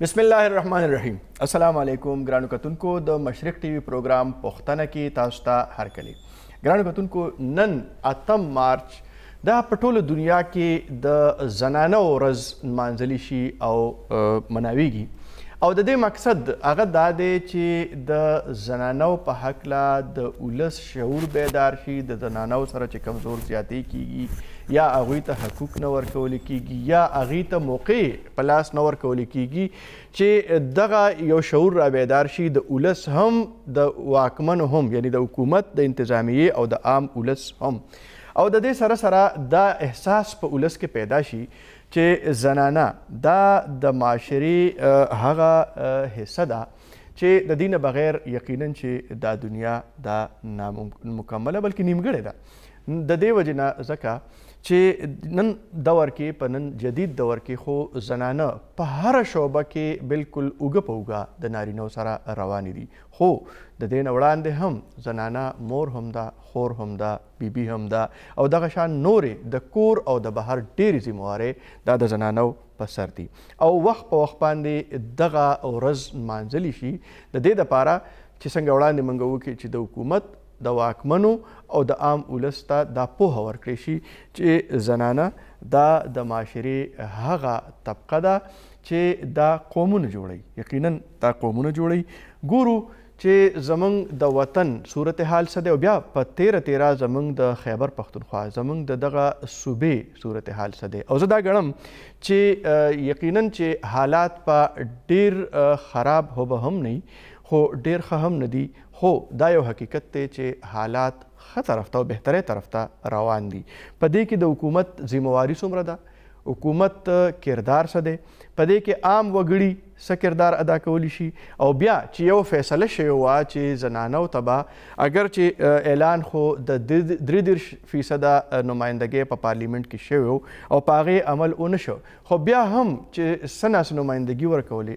بسم الله الرحمن الرحیم. السلام علیکم ګرانو کتونکو د مشرق ټي وي پروګرام پوختنہ کې تاسو ته هرکلی. ګرانو کتونکو نن 8 مارچ دا په ټوله دنیا کې د زنانه ورځ نمانځلی شي او مناویږي او د دې مقصد هغه دا دی چې د زنانو په هکله د ولس شعور بیدار شي، د زنانو سره چې کمزور زیاتی کیږي یا هغوی ته حقوق نه ورکولی کیږي یا هغوی ته موقع په لاس نه ورکولی کیږي، چې دغه یو شعور را بیدار شي د ولس هم د واکمنو هم، یعنی د حکومت د انتظامیې او د عام ولس هم، او د دې سره سره دا احساس په ولس کې پیدا شي چې زنانه دا د معاشرې هغه حصه ده چې د دې نه بغیر یقینا چې دا دنیا دا نامکمله بلکې نیمګړې ده. د دې وجې نه ځکه چې نن دور کې په نن جدید دور کې خو زنانه په هره شعبه کې بالکل اوږه په اوږه د نارینهو سره روانې دي، خو د دې نه وړاندې هم زنانه مور هم ده، خور هم ده، بیبي هم ده او دغه شان نورې د کور او د بهر ډېرې ذمهوارۍ دا د زنانو په سر دي او وخت په وخت باندې دغه ورځ نمانځلی شي د دې دپاره چې څنګه وړاندې موږ وکړو چې د حکومت د واکمنو او د عام ولس ته دا پوهه ورکړی شي چې زنانه دا د معاشرې هغه طبقه ده چې دا قومونه جوړوي، یقینا دا قومونه جوړوي. ګورو چې زمونږ د وطن صورتحال څه دی او بیا په تیره زمونږ د خیبر پښتونخوا زمونږ د دغه صوبې صورتحال څه دی، او زه دا ګڼم چې یقینا چې حالات په ډېر خراب هو به هم نه خو ډېر ښه هم نه دي، خو دا یو حقیقت دی چې حالات ښه طرف ته او بهترۍ طرف ته روان دي. په دې کې د حکومت ذمهواري څومره ده، حکومت کردار څه دی، په دې کې عام وګړي څه کردار ادا کولی شي، او بیا چې یو فیصله شوې وه چې زنانو ته به اگر چې اعلان خو د 33% نمایندګۍ په پارلیمنت کې شوی او په هغې عمل ونه شو، خو بیا هم چې څه ناسې نمایندګي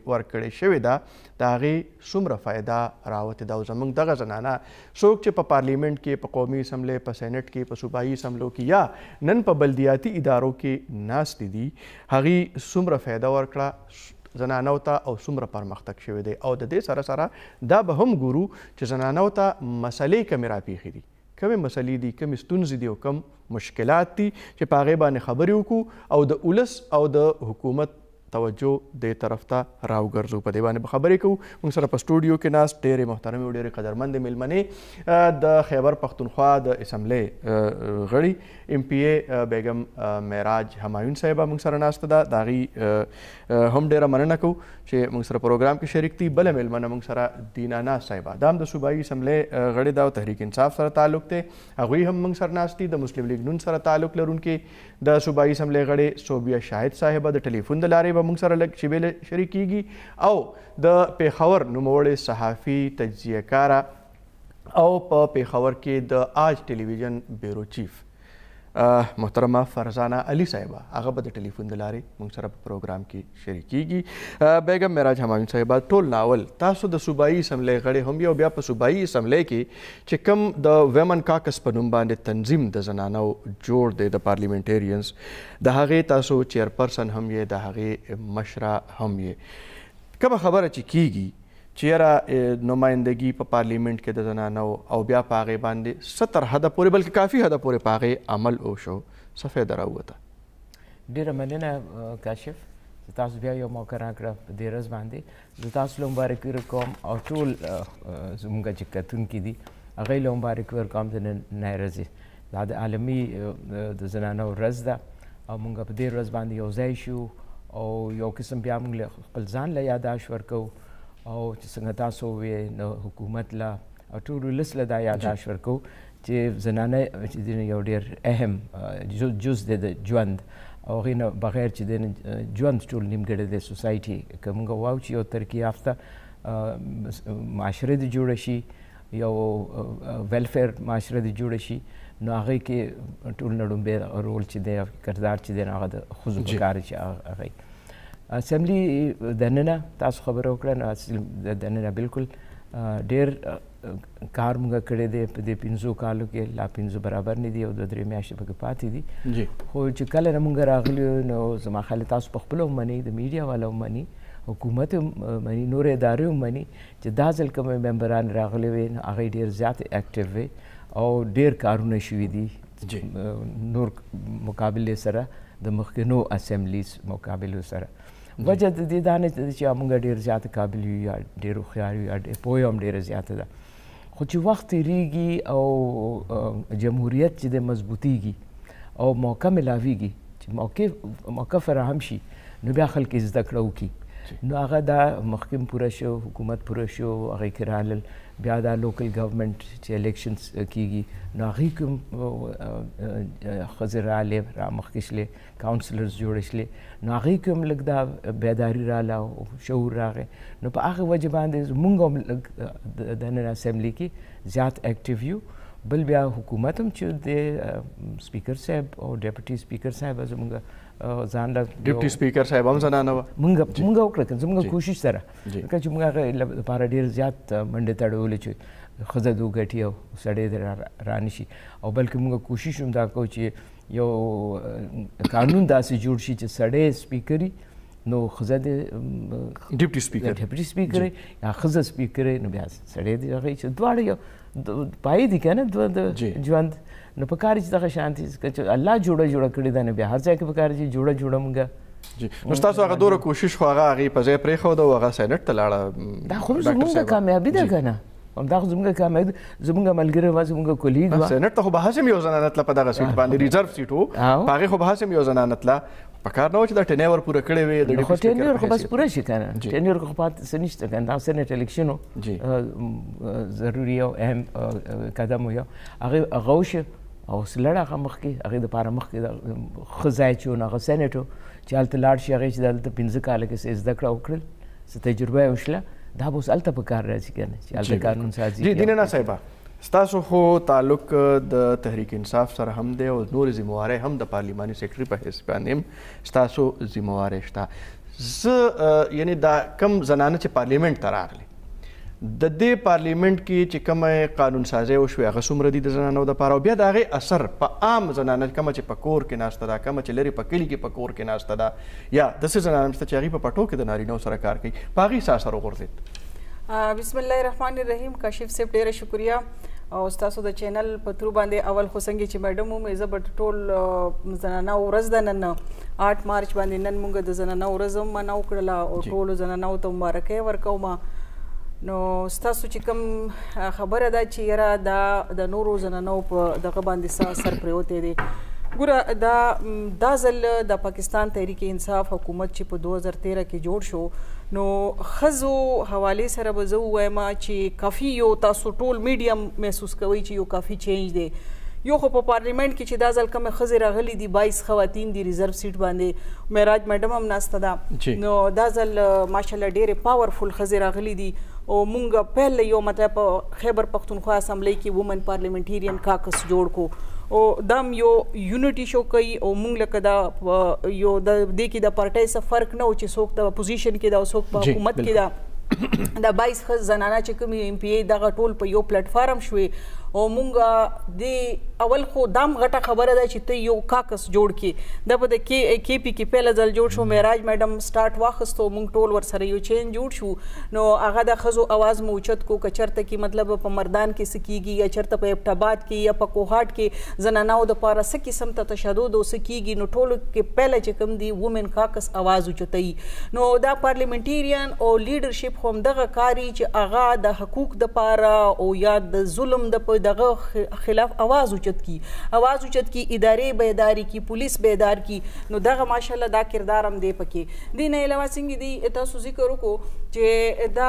ورکړې شوې ده د هغې څومره فایده راوتې ده. او زموږ دغه زنانه څوک چې په پارلیمنت کې، په قومي اسمبلی، په سینټ کې، په صوبایي اسمبلو کې یا نن په بلدیاتي ادارو کې ناستې دي، هغې څومره فایده ورکړه زنانو ته او څومره پرمختګ شوی دی. او د دې سره سره دا به هم ګورو چې زنانو ته مسلې کمې راپېښې دي، کمې مسلې دي، کمې ستونزې دي او کم مشکلات دي چې په هغې باندې خبرې وکړو او د ولس او د حکومت توجه دې طرف ته راوګرځو. په دې باندې به خبرې کوو. موږ سره په سټوډیو کې ناست ډېرې محترمې او ډېرې قدرمندې مېلمنې د خیبر پښتونخوا د اسمبلی غړي ایم پی اے بیګم معراج ہمایون صاحبه موږ سره ناسته ده، د هغې هم ډېره مننه کوو چې موږ سره پروګرام کې شریک دي. بله مېلمنه موږ سره دینا صاحبه، دا هم د صوبایي اسمبلی غړي ده او تحریک انصاف سره تعلق دی، هغوی هم موږ سره ناست دي. د مسلم لیګ نون سره تعلق لرونکې د صوبایي اسمبلی غړي صوبیه شاهد صاحبه د ټلیفون د لارې موږ سره لږ شیبې شریکیږي، او د پېښور نوموړې صحافي، تجزیه کاره او په پېښور کې د آج ټلویزیون بیورو چیف محترمه فرازانہ علی صاحبه، هغه به د ټلیفون د لارې موږ سره په پروګرام کې شریکیږي. بیګم معراج ہمایون صاحبه، ټول ناول تاسو د صوبایي اسمبلی غړي هم یو، بیا په صوبایي اسمبلی کې چې کوم د ویمن کاکس په نوم باندې تنظیم د زنانو جوړ دی د پارلیمنټیرینز، د هغې تاسو چیرپرسن هم یې، د هغې مشره هم یې. کومه خبره چې کیږي چې یاره نمایندګي په پارلیمنت کې د زنانو او بیا په هغې باندې څه تر حده پورې بلکې کافي حده پورې په هغې عمل وشو، څه فایده راووته؟ ډېره مننه کاشف، زه تاسو بیا یو موقع راکړه په دې ورځ باندې. زه تاسو له مبارکي ورکوم او ټول زموږ چې کتونکي دي هغوی له مبارکي ورکوم د نننۍ ورځې. دا د عالمي د زنانو ورځ ده او موږ په دې ورځ باندې یو ځای شو او یو قسم بیا موږ خپل ځان له یاداشت ورکوو او چې څنګه تاسو وویې نو حکومت له او ټول ولس له دا یاداشت ورکوو چې زنانه چې دی یو ډېر اهم جز دی د ژوند او هغې نه بغیر چې دی ژوند ټول نیمګړی دی. سوسایټي که موږ وایو چې یو ترقي یافته معاشره دې جوړه شي، یو ویلفیر معاشره دې جوړه شي، نو هغې کې ټول نه لومبی رول چې دی کردار چې دی هغه د ښځو په کار چې هغې اسمبلی دننه تاسو خبره وکړه، نو دننه بالکل ډېر کار موږ کړی دی په دې 5 کالو کې، لا 5 برابر نه دي او 2-3 میاشتې پکې پاتې دي. خو چې کله نه موږ راغلي نو زما خیال تاسو په خپله هم منئ، د میډیا والا هم منئ حکومت هم مني نور ادارې هم مني چې دا ځل کوم ممبران راغلي وي هغه ډېر زیات اکټیو وي او ډېر کارونه شوي دي نور مقابلې سره د مخکینو اسمبلیز مقابلو سره وجه د دې دا نه چې موږ ډېر زیات قابل یو یا ډېر هوښیار یو یا پوهه هم ډېره زیاته ده خو چې وخت تېرېږي او جمهوریت چې د مضبوطېږي او موقع ملاویږي چې موقع فراهم شي نو بیا خلک زده کړه وکړي نو هغه دا محکم پوره شو حکومت پوره شو هغې کې رالل بیا دا لوکل ګورنمنټ چې الیکشنز کېږي نو هغې کې هم ښځې رالې را مخکې شلې کاونسلرز جوړې شلې نو هغې کې هم لږ دا بیداري راله او شعور راغی نو په هغه وجه باندې مونږ هم لږ د نن اسمبلي کې زیات اکټیو یو بل بیا حکومت هم چې د سپیکر صاحب او ډیپټي سپیکر صاحب زموږ ځان له ډیپټي سپیکر صاحب هم زنانه وه مونږ وکړه زموږ کوشش سره ځکه چې مونږ هغه لپاره ډېر زیات منډې تړولې چې ښځه دې وګټي او سړی دې رانشي او بلکې مونږ کوشش هم دا کوو چې یو قانون داسې جوړ شي چې سړی سپیکري نو ښځه دې ډیپټي سپیکر یا ښځه سپیکر نو بیا سړی دې هغې چې دواړه یو پای دي که نه د ژوند نو په کار چې دغه شانتي چې الله جوړه کړې ده نو بیا هر ځای کې په کار چې جوړه مونږ نو ستاسو هغه دوره کوشش خو هغه هغې په ځای پرېښوده او هغه سینټ ته لاړه دا خو زمونږ کامیابي ده که نه همدا خو زمونږ کامیابي زمونږ ملګری وه زمونږ کولیګ وه سینټ ته خو به هسې م یو زنانه تله په دغه سیټ باندې ریزرو سیټ و په هغې خو به هسې م یو زنانه تله په کار نه و چې دا ټینیور پوره کړی وې خو ټینیور خو بس پوره شي که نه ټینیور خو پاتې څه نشته که نه دا سینټ الیکشن و ضروري او اهم قدم و یو هغه وشو او سلړ هغه مخکې هغې دپاره مخکې ښه ځای چې و نو هغه سینټ و چې هلته لاړ شي هغې چې دلته 15 کاله کې څه زده کړه وکړل څه تجربه یې وشله دا به اوس هلته په کار راځي که نه چې هلته قانون سازي دینا صاحبه ستاسو خو تعلق د تحریک انصاف سره هم دی او نورې ذمهوارۍ هم د پارلیماني سیکرټري په حیث باندې هم ستاسو ذمهوارۍ شته زه یعنې دا کم زنانه چې پارلیمنټ ته راغلي د دې پارلیمنټ کې چې کومه قانون سازۍ وشوې هغه څومره دي د زنانو دپاره او بیا د هغې اثر په عام زنانه کومه چې په کور کې ناسته ده کومه چې لرې په کلي کې په کور کې ناسته ده یا داسې زنانه شته چې هغې په پټو کې د نارینهو سره کار کوي په هغې څه اثر وغورځېد بسم الله الرحمن الرحیم کاشف صاحب ډېره شکریه او ستاسو د چینل په ترو باندې اول خو څنګه چې میډم ومې زه به ټول زنانه ورځ ده نن 8 مارچ باندې نن موږ د زنانه ورځ هم منع وکړله او ټولو زنانو ته مبارکۍ ورکوم نو ستاسو چې کوم خبره ده چې یاره دا د نورو زنانو په دغه باندې څه اثر پرېوتی دی ګوره دا ځل د پاکستان تحریک انصاف حکومت چې په 2013 کې جوړ شو نو ښځو حوالې سره به زه ووایم چې کافي یو تاسو ټول میډیم محسوس کوئ چې یو کافي چینج دی یو خو په پارلیمنټ کې چې دا ځل کومې ښځې راغلي دي 22 خواتین دي ریزرو سیټ باندې معراج میډم هم ناسته ده نو دا ځل ماشاءالله ډېرې پاورفل ښځې راغلي دي او مونږ پیل یو مطلب خیبر پختونخوا اسمبلی کې وومن پارلیمنټیرین کاکس جوړ کو او دم یو یونټي شو کوي او مونږ لکه دا یو د دې کې د پارټۍ څه فرق نه و چې څوک د اپوزیشن کې دا څوک په حکومت کې دا د 22 زنانه چې کوم ایم پی ای دغه ټول په یو پلیټ فارم شوې او مونږ د اول خو دام غټه خبره ده چې ته یو کاکس جوړ کړي دا په د کې پی کې پهله ځل جوړ شو معراج میډم سټارټ واخیستو مونږ ټول ورسره یو چین جوړ شو نو هغه د ښځو اواز مو اوچت کو که چېرته کې مطلب په مردان کې څه کېږي یا چېرته په ابټاباد کې یا په کوهاټ کې زنانو دپاره څه قسم ته تشدد او څه کېږي نو ټولو کې پهله چې کوم دی وومن کاکس اواز اوچتوي نو دا پارلیمنټیرین او لیډرشپ خو همدغه کاري چې هغه د حقوق دپاره او یا د ظلم دغه خلاف آواز اوچت کی ادارې بیداری کی پولیس بیدار کی نو دغه ماشاءالله دا کردار هم دی پکې دی نه علاوه څنګه دی تاسو ذکر وکړو چې دا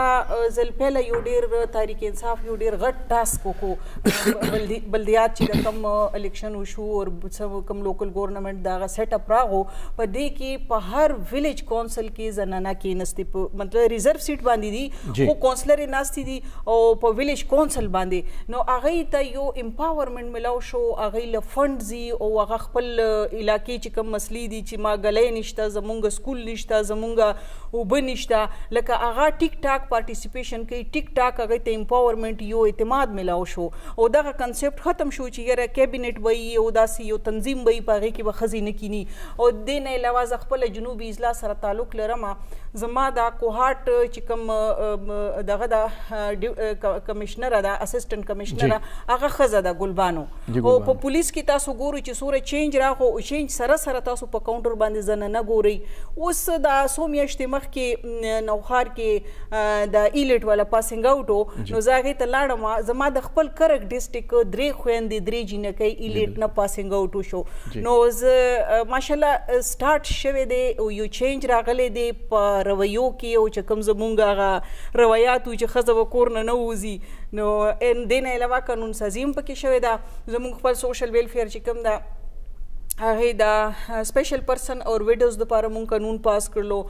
ځل پهله یو ډېر تحریک انصاف یو ډېر غټ ټاسک وکړو بلدیات چې د کم الیکشن وشو او کم لوکل ګورنمنټ دغه سیټ اپ راغو په دې کې په هر ویلیج کونسل کې زنانه کېناستې مطلب ریزرو سیټ باندې دي خو کونسلر یې ناستې دي او په ویلیج کونسل باندې نو هغې ته یو امپاورمنټ ملاو شو هغې له فنډ ځي او هغه خپل علاقې چې کوم مسلې دي چې ما ګلی نشته زمونږ سکول نشته زمونږ اوبه نشته لکه هغه ټیک ټاک پارټیسیپیشن کوي، ټیک ټاک هغه ته امپاورمنٹ یو اعتماد ملاو شو او دغه کنسپټ ختم شو چې یاره کیبینټ وي او داسې یو تنظیم وي په هغې کې به ښځې نه کینی. او دې نه علاوه زه خپله جنوبي اضلاع سره تعلق لرم. زما دا کوهاټ چې کوم دغه د کمشنره ده اسسټنټ کمشنره هغه ښځه ده ګلبانو. او په پولیس کې تاسو ګورئ چې څومره چینج راغو او چینج سره سره تاسو په کاونټر باندې زنانه ګورئ. اوس د څو میاشتې مخکې نوښار کې د ایلیټ والا پاسینګ آوټ و، نو زه هغې ته لاړم. زما د خپل کرک ډسټرک 3 خویندې 3 جینکۍ ایلیټ نه پاسینګ آوټ وشو. نو زه ماشاءالله سټارټ شوی دی او یو چینج راغلی دی په رویو کې او چې کوم زمونږ هغه روایات و چې ښځه به کور نه نه وځي. نو دې نه علاوه قانون سازي هم پکې شوې ده. زمونږ خپل سوشل ویلفیر چې کوم ده هغې د سپیشل پرسن او ویډوز دپاره مونږ قانون پاس کړلو.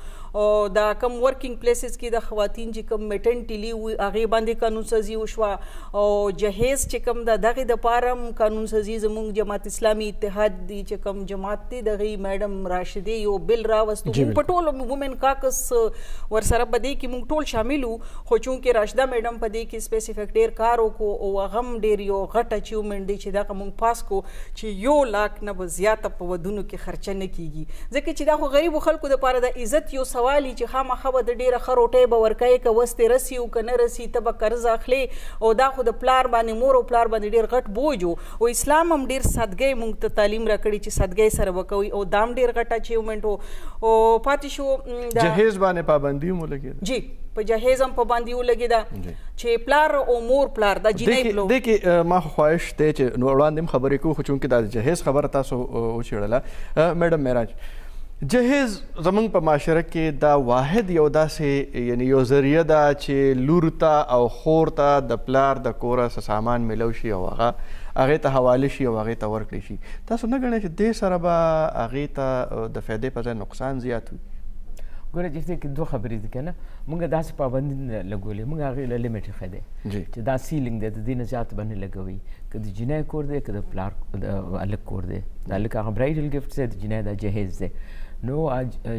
او دا کم ورکینګ پلیسز کې د خواتین چې کوم میټرنټي لیو وي هغې باندې قانون سازي وشوه. او جهیز چې کوم ده دغې دپاره هم قانون سازي زمونږ جماعت اسلامي اتحاد دی چې کوم جماعت دی دغې میډم راشدې یو بل راوستو. مونږ په ټولو وومن کاکس ورسره په دې کې مونږ ټول شامل وو، خو چونکې راشده میډم په دې کې سپیسیفیک ډېر کار وکړو او هغه هم ډېر یو غټ اچیومنټ دی چې دغه مونږ پاس کړو چې 1 لاک نه به زیاته په ودونو کې خرچه نه کیږي. ځکه چې دا خو غریبو خلکو دپاره د عزت یو سوال چې خامخا به د ډېره ښه روټۍ به ورکوې که وس دې رسي او که نه رسي ته به قرض اخلې. او دا خو د پلار باندې مور او پلار باندې ډېر غټ بوج و. او اسلام هم ډېر سادګۍ موږ ته تعلیم راکړي چې سادګۍ سره به کوئ او دا هم ډېر غټ اچیومنټ و. او پاتې شو جهیز باندې پابندي هم ولګېده. جی په جهیز هم پابندي ولګېده چې پلار او مور پلار دا جینۍ پلو. دې کې ما خواهش دی چې وړاندې هم خبرې کوو، خو چونکې دا جهیز خبره تاسو وچېړله. میډم معراج، جهیز زمونږ په معاشره کې دا واحد یو داسې یعنی یو ذریعه ده چې لور ته او خور ته د پلار د کوره څه سامان میلو شي او هغې ته حواله شي او هغې ته ورکړی شي. تاسو نه ګڼئ چې دې سره به هغې ته د فایدې په ځای نقصان زیات وي؟ ګوره چې دې کې 2 خبرې دي که نه، مونږ داسې پابندي نه لګولې، مونږ هغې له لیمټ ایښی دی چې دا سیلینګ دی، د دې نه زیات به نه لګوئ. که د جینۍ کور دی که د پلار د هلک کور دی، د هلک هغه برایډل ګفټ دی، د جینۍ دا جهیز دی. نو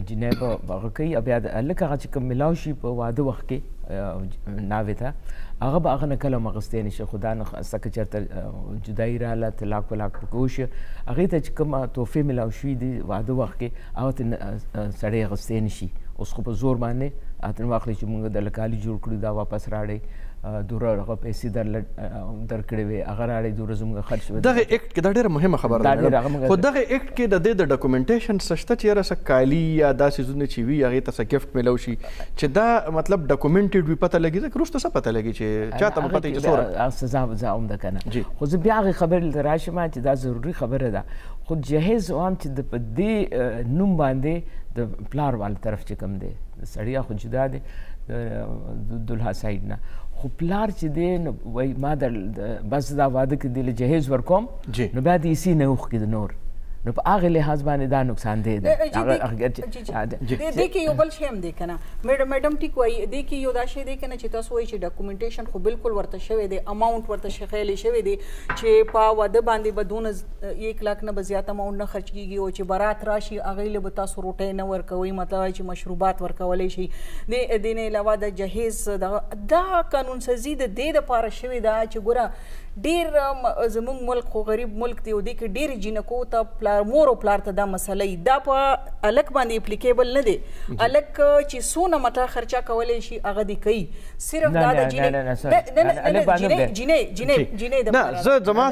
جینۍ به هغه کوي او بیا د هلک هغه چې کوم میلاو شي په واده وخت کې ناوې ته هغه به هغه نه کله هم اخیستی نه شي. خو دا نخسته که چېرته جدایي راغله طلاق ولاق پکې وشي هغې ته چې کوم تحفې میلاو شوي دي واده وخت کې هغه ته سړی اخیستی نه شي. اوس خو په زور باندې هغه واخلي چې مونږ د لکالي جوړ کړي دا واپس راړئ، دوره هغه پیسې درکړې وې هغه راړئ، دوره زموږ خرچ شوی. دغه ایکټ کې دا ډېره مهمه خبره ده، خو دغه ایکټ کې د دې د ډاکومنټیشن څه شته چې یاره څه کالي یا دا څیزونه چې وي هغې ته څه ګفټ میلو شي چې دا مطلب ډاکومنټډ وي، پته لګي. ځکه وروسته څه پته لګي چې چا ته به پته وي چې څومره سزا هم ده که نه. خو زه بیا هغې خبرې ته راشم چې دا ضروري خبره ده. خو جهیز هم چې په دې نوم باندې د پلار والا طرف چې کوم دی د سړیا خو جدا دی د دلها سایډ نه، خو پلار چې دی نو وایي ما بس دا واده کې دی له جهیز ورکوم نو بیا د ایسي نه اوښکي د نور، نو په هغې لحاظ باندې دا نقصان دی. دې کې یو بل شی هم دی که نه میډم ټیک وایي، دې کې یو دا شی دی که نه چې تاسو وایي چې ډاکومنټیشن خو بالکل ورته شوی دی، اماونټ ورته ښیلی شوی دی چې په واده باندې به دونه 1 لاک نه به زیات اماونټ نه خرچ کېږي او چې برات راشي هغې له به تاسو روټۍ نه ورکوئ، مطلب چې مشروبات ورکولی شي. دې نه علاوه د جهیز دا قانون سازي د دې دپاره شوې ده چې ګوره ډېر زموږ ملک خو غریب ملک دی او دې کې ډېرې جینکو ته مور او پلار ته دا مسله وي، دا په هلک باندې اپلیکیبل نه دی. هلک چې څونه مټه خرچه کولی شي هغه دې کوي، صرف دا د جینۍ نه. زما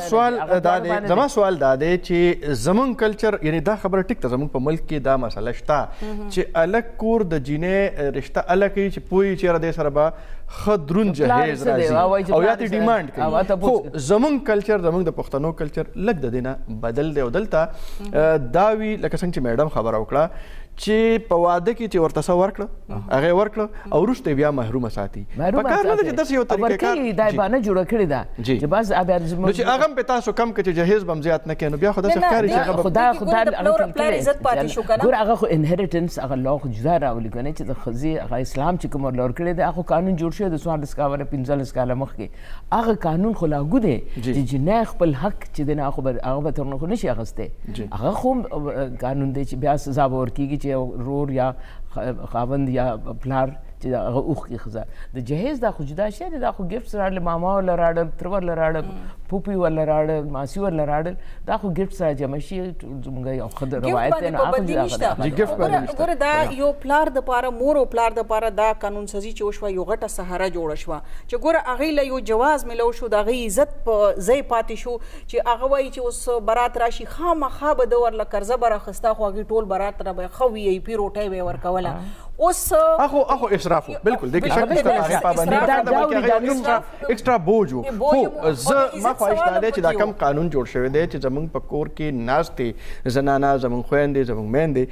سوال دا دی چې زموږ کلچر یعنی دا خبره ټیک ده، زموږ په ملک کې دا مسله شته چې هلک کور د جینۍ رشته هله کوي چې پوهېږي چې یاره دې سره به ښه دروند جهیز راځي او یا ته ډیمانډ کوي. خو زموږ کلچر زموږ د پښتنو کلچر لږ د دې نه بدل دی او دلته دا وي لکه څنګه چې میډم خبره وکړه چې په واده کې چې ورته څه ورکړه هغې ورکړه او وروسته بیا محرومه ساتي. په کار نه ده چې داسې یو طریقه کار دا بانه جوړه کړې ده چې بس نو چې هغه هم پې تاسو کم کړه چې جهیز به هم زیات نه کوي نو بیا خو داسې ښکاري چې هغه ګوره هغه خو انهریټنس هغه لا خو جدا راولي که نه چې د ښځې هغه اسلام چې کوم ورله ورکړی دی هغه قانون جوړ شوی د 15 کاله مخکې هغه قانون خو لاګو دی چې جنۍ خپل حق چې دی نه هغه به ترنه خو نشي اخیستی، هغه خو قانون دی چې بیا سزا به ورکېږي چې رور یا خاوند یا پلار چې هغه اوښکې ښځه د جهیز دا خو جدا شی دی دا خو ګفټس راړل ماما ورله راړل تره ورله راړل پوپي ورله راړل ماسي ورله راړل دا خو ګفټس را جمع شي زموږ یو ښه روایت دی نو ګوره دا یو پلار دپاره مور او پلار دپاره دا قانون سازي چې وشوه یو غټه سهاره جوړه شوه چې ګوره هغې له یو جواز میلو شو د هغې عزت په ځای پاتې شو چې هغه وایي چې اوس برات راشي خامخا به ده ورله قرضه به راخسته خو هغې ټول برات را به ښه وي پي روټۍ به یې ورکوله اوس هغه اسراف بالکل دغه شک نشته هغه پابندي ایکسترا بوج خو زه ما خواهش دا دی چې دا کم قانون جوړ شوی دی چې زمونږ په کور کې ناستې زنانه زمونږ خویندې زمونږ میندې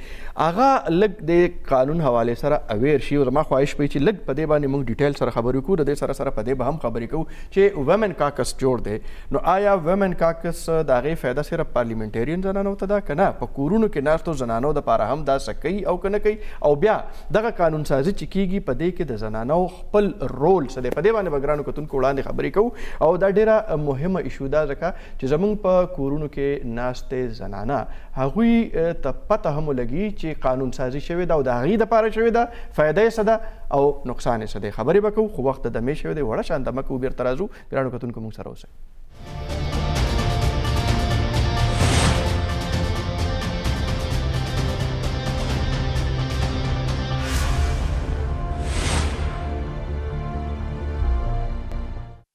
هغه لږ د قانون حوالې سره اویر شي او زما خواهش به چې لږ په دې باندې موږ ډیټیل سره خبرې کوو د دې سره سره په دې به هم خبرې کوو چې وومن کاکس جوړ دی نو آیا وومن کاکس د هغې فایده صرف پارلیمنټرین زنانو ته ده که نه په کورونو کې ناستو زنانو دپاره هم دا څه کوي او که نه کوي او بیا دغه قانون سازي چې کیږي په دې کې د زنانو خپل رول څه دی په دې باندې به ګرانو کتونکو وړاندې خبرې کوو او دا ډېره مهمه ایشو ده ځکه چې زموږ په کورونو کې ناستې زنانه هغوی ته پته هم ولګي چې قانون سازي شوې ده او د هغې دپاره شوې ده فایده یې څه ده او نقصان یې څه دی خبرې به کوو خو وخت د دمې شوی دی وړه شان دمه کوو بېرته راځو ګرانو کتونکو موږ سره اوسئ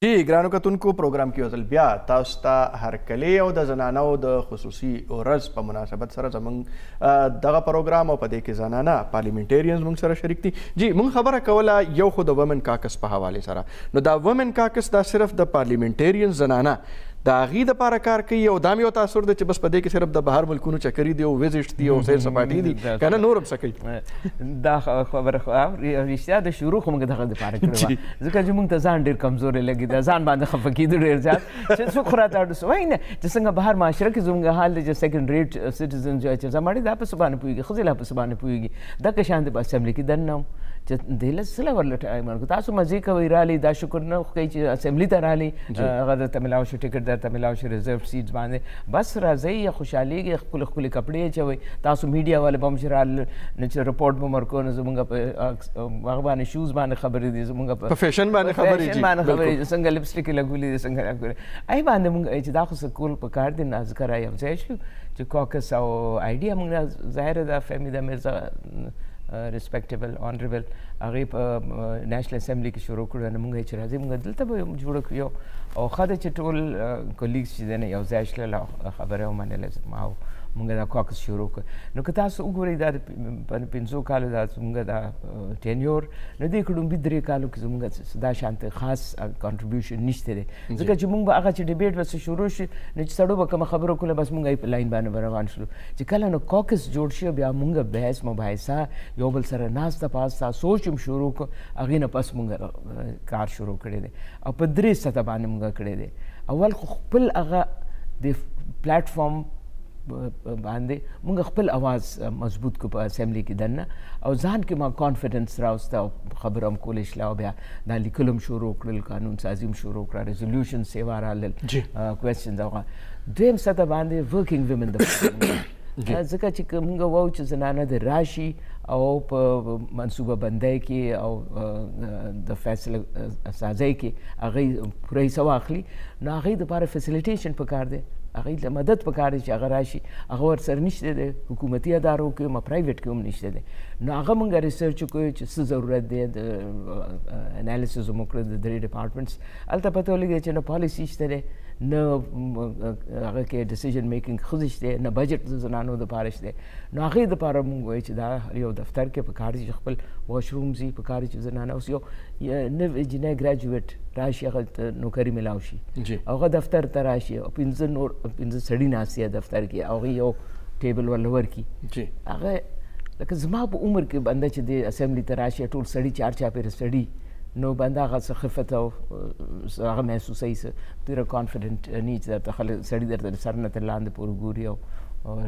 جی ګرانو کتونکو پروګرام کې وزل بیا تاسو ته هرکلی او د زنانو د خصوصي ورځ په مناسبت سره زموږ دغه پروګرام او په دې کې زنانه پارلیمنټریانز موږ سره شریک دي جی موږ خبره کوله یو خو د وومن کاکس په حوالې سره نو دا وومن کاکس دا صرف د پارلیمنټریانز زنانه د هغې دپاره کار کوي او دا مې یو تاثر دی چې بس په دې کې صرف د بهر ملکونو چکري دي او ویزټ دي او سیر سپاټي دي که نه نور هم څه کوي دا خبره خو رښتیا د شروع خو موږ دغه دپاره کړې وه ځکه چې موږ ته ځان ډېر کمزوری لګېده ځان باندې خفه کېدو ډېر زیات چې څوک خو راته اړ وایي نه چې څنګه بهر معاشره کې زموږ حال دی چې سیکنډ ریټ سټیزن جو چې زماړې دا په څه باندې پوهېږي ښځې لا په څه باندې پوهېږي دغه شان دی په اسمبلي کې دننه چې دې له څه له ورله ټایم ورکړو تاسو مزې کوئ رالئ دا شکر نه کوئ چې اسمبلي ته رالئ هغه درته میلاو شو ټکټ درته میلاو شو ریزرو سیټس باندې بس راځئ یا خوشحالېږئ ښکلې ښکلې کپړې اچوئ تاسو میډیا والے به هم چې رالل نو چې رپورټ به م ورکوو نو زمونږ په هغه باندې شوز باندې خبرې دي زمونږ په فیشن باندې خبرې دي څنګه لپسټیک یې لګولي دي څنګه لګولي ای باندې مونږ چې دا خو څه کول پکار دي نازکه را یو ځای شو چې کوکس او آیډیا مونږ ظاهره ده فهمیده میرزا ریسپیکټیبل آنریبل هغې په نیشنل اسمبلی کې شروع کړو نو مونږ چې راځي مونږ دلته به جوړه کړو او ښه ده چې ټول کولیګس چې دی نه یو ځای شلل او خبره ومنله ما مونږ دا کوکس شروع کړ نو که تاسو وګورئ دا په 500 کالو دا زموږ دا ټینیور نو دې کې لومبي 3 کالو کې زموږ دا شانته خاص کنټریبیوشن نشته دی ځکه چې مونږ به هغه چې ډیبیټ بس شروع شي نو چې سړو به کومه خبره کوله بس مونږ یې په لاین باندې روان شلو چې کله نو کوکس جوړ شي بیا مونږ بحث مباحثه یو بل سره ناسته پاسته سوچ هم شروع کړو هغې نه پس مونږ کار شروع کړی دی او په 3 سطح باندې مونږ کړی دی اول خو خپل هغه د پلیټفارم باندې مونږ خپل اواز مضبوط کو په اسمبلی کې دننه او ځان کې ما کانفیډنس راوسته او خبره هم کولی شله او بیا دا لیکل هم شروع کړل قانون سازي هم شروع کړه ریزولوشن سیوا رالل کوېسچنز هغه دویم سطح باندې ورکینګ ویمن د ځکه چې مونږ وایو چې زنانه د راشي او په منصوبه بندۍ کې او د فیصله سازۍ کې هغې پوره حصه واخلي نو هغې دپاره فیسیلیټیشن پکار دی هغې له مدد پکار دی چې هغه راشي هغه ورسره نشته دی حکومتي ادارو کې هم پرایویټ کې هم نشته دی نو هغه مونږ ریسرچ کوو چې څه ضرورت دی د انالیسز هم وکړو د 3 ډپارټمنټس هلته پته ولګېده چې نه پالیسي شته دی نه هغه کې ډیسیژن میکینګ ښه شته نه بجټ د زنانو دپاره شته نو هغې دپاره مونږ وایو چې دا یو دفتر کې پکار دی چې خپل واشرومز وي پکار دی چې زنانه اوس یو نوې جنۍ ګریجویټ راشي هغه نوکري میلاو شي هغه دفتر ته راشي او 15 سړي ناست یا دفتر کې هغې یو ټیبل ورله ورکړي هغه لکه زما په عمر کې بنده چې د اسمبلي ته راشي ټول سړي چار چاپېره سړي نو بنده هغه څه خفت او هغه محسوسوي څه ډېره کانفیډنټ نه چې درته خلک سړي درته سر نه تر لاندې پورې ګوري او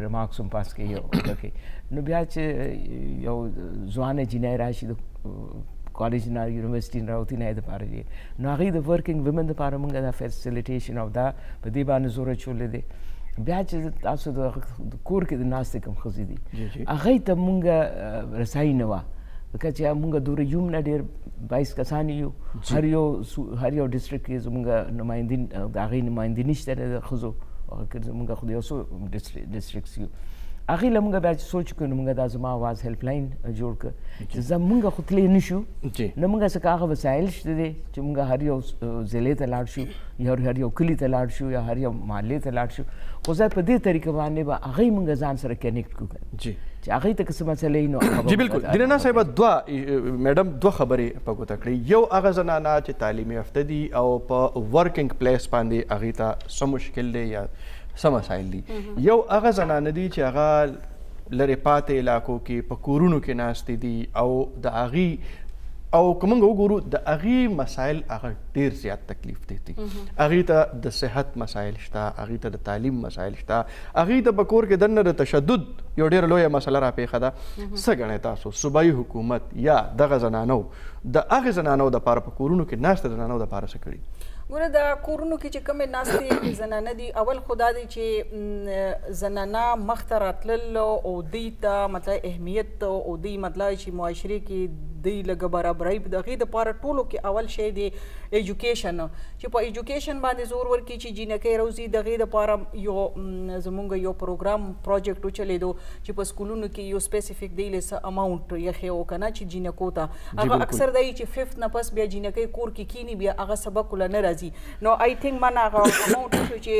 ریمارکس هم پاس کوي او کوي نو بیا چې یو ځوانه جنۍ راشي د کالج نه یونیورسټي نه راوتي نه دپاره دی نو هغې د ورکینګ ویمن دپاره مونږ دا فیسیلیټیشن او دا په دې باندې زور اچولی دی بیا چې تاسو د کور کې د ناستې کوم ښځې دي هغې ته مونږ رسایي نه وه ځکه چې موږ دوره یوم نه ډېر 22 کسان یو هر یو ډسټرکټ کې زموږ نمایندین د هغې نمایندې نشته د ښځو زموږ خو د یو څو ډسټرکټس یو هغې له موږ بیا چې سوچ کړو نو موږ دا زما آواز هیلپ لاین جوړ کړ چې موږ خو تللی نه شو نو موږ څخه هغه وسایل شته دی چې موږ هر یو ضلعې ته لاړ شو یا هر یو کلي ته لاړ شو یا هر یو محلې ته لاړ شو خو ځای په دې طریقه باندې به هغې موږ ځان سره کنیکټ کړو چې هغې ته که څه مسله وي نو جی بالکل دینا صاحبه میډم دوه خبرې په ګوته کړې یو هغه زنانه چې تعلیمي یافته دي او په ورکینګ پلیس باندې هغې ته څه مشکل دی یا څه مسایل دي یو هغه زنانه دي چې هغه لرې پاتې علاقو کې په کورونو کې ناستې دي او د هغې او که موږ وګورو د هغې مسایل هغه ډېر زیات تکلیف دی هغې ته د صحت مسایل شته هغې ته د تعلیم مسایل شته هغې ته په کور کې دننه د تشدد یو ډېره لویه مسله راپېښه ده څه ګڼئ تاسو صوبایي حکومت یا دغه زنانو د هغې زنانو دپاره په کورونو کې ناسته زنانو دپاره څه کړي ګوره د کورونو کې چې کومې ناستې زنانه دي اول خو دا دی چې زنانه مخته راتلل او دوی ته مطلب اهمیت او دوی مطلب چې معاشرې کې دوی لږه برابرۍ د هغې دپاره ټولو کې اول شی دی ایجوکیشن چې په ایجوکیشن باندې زور ورکړي چې جینکۍ روزي د هغې دپاره یو زمونږ یو پروګرام پروجیکټ وچلېدو چې په سکولونو کې یو سپیسیفیک دی له څه اماونټ یخې و که نه چې جینکو ته هغه اکثر دی چې ففت نه پس بیا جینکۍ کور کې کینی بیا هغه سبق وله نه راځي نو آی تھنک من هغه اماونټ وشو چې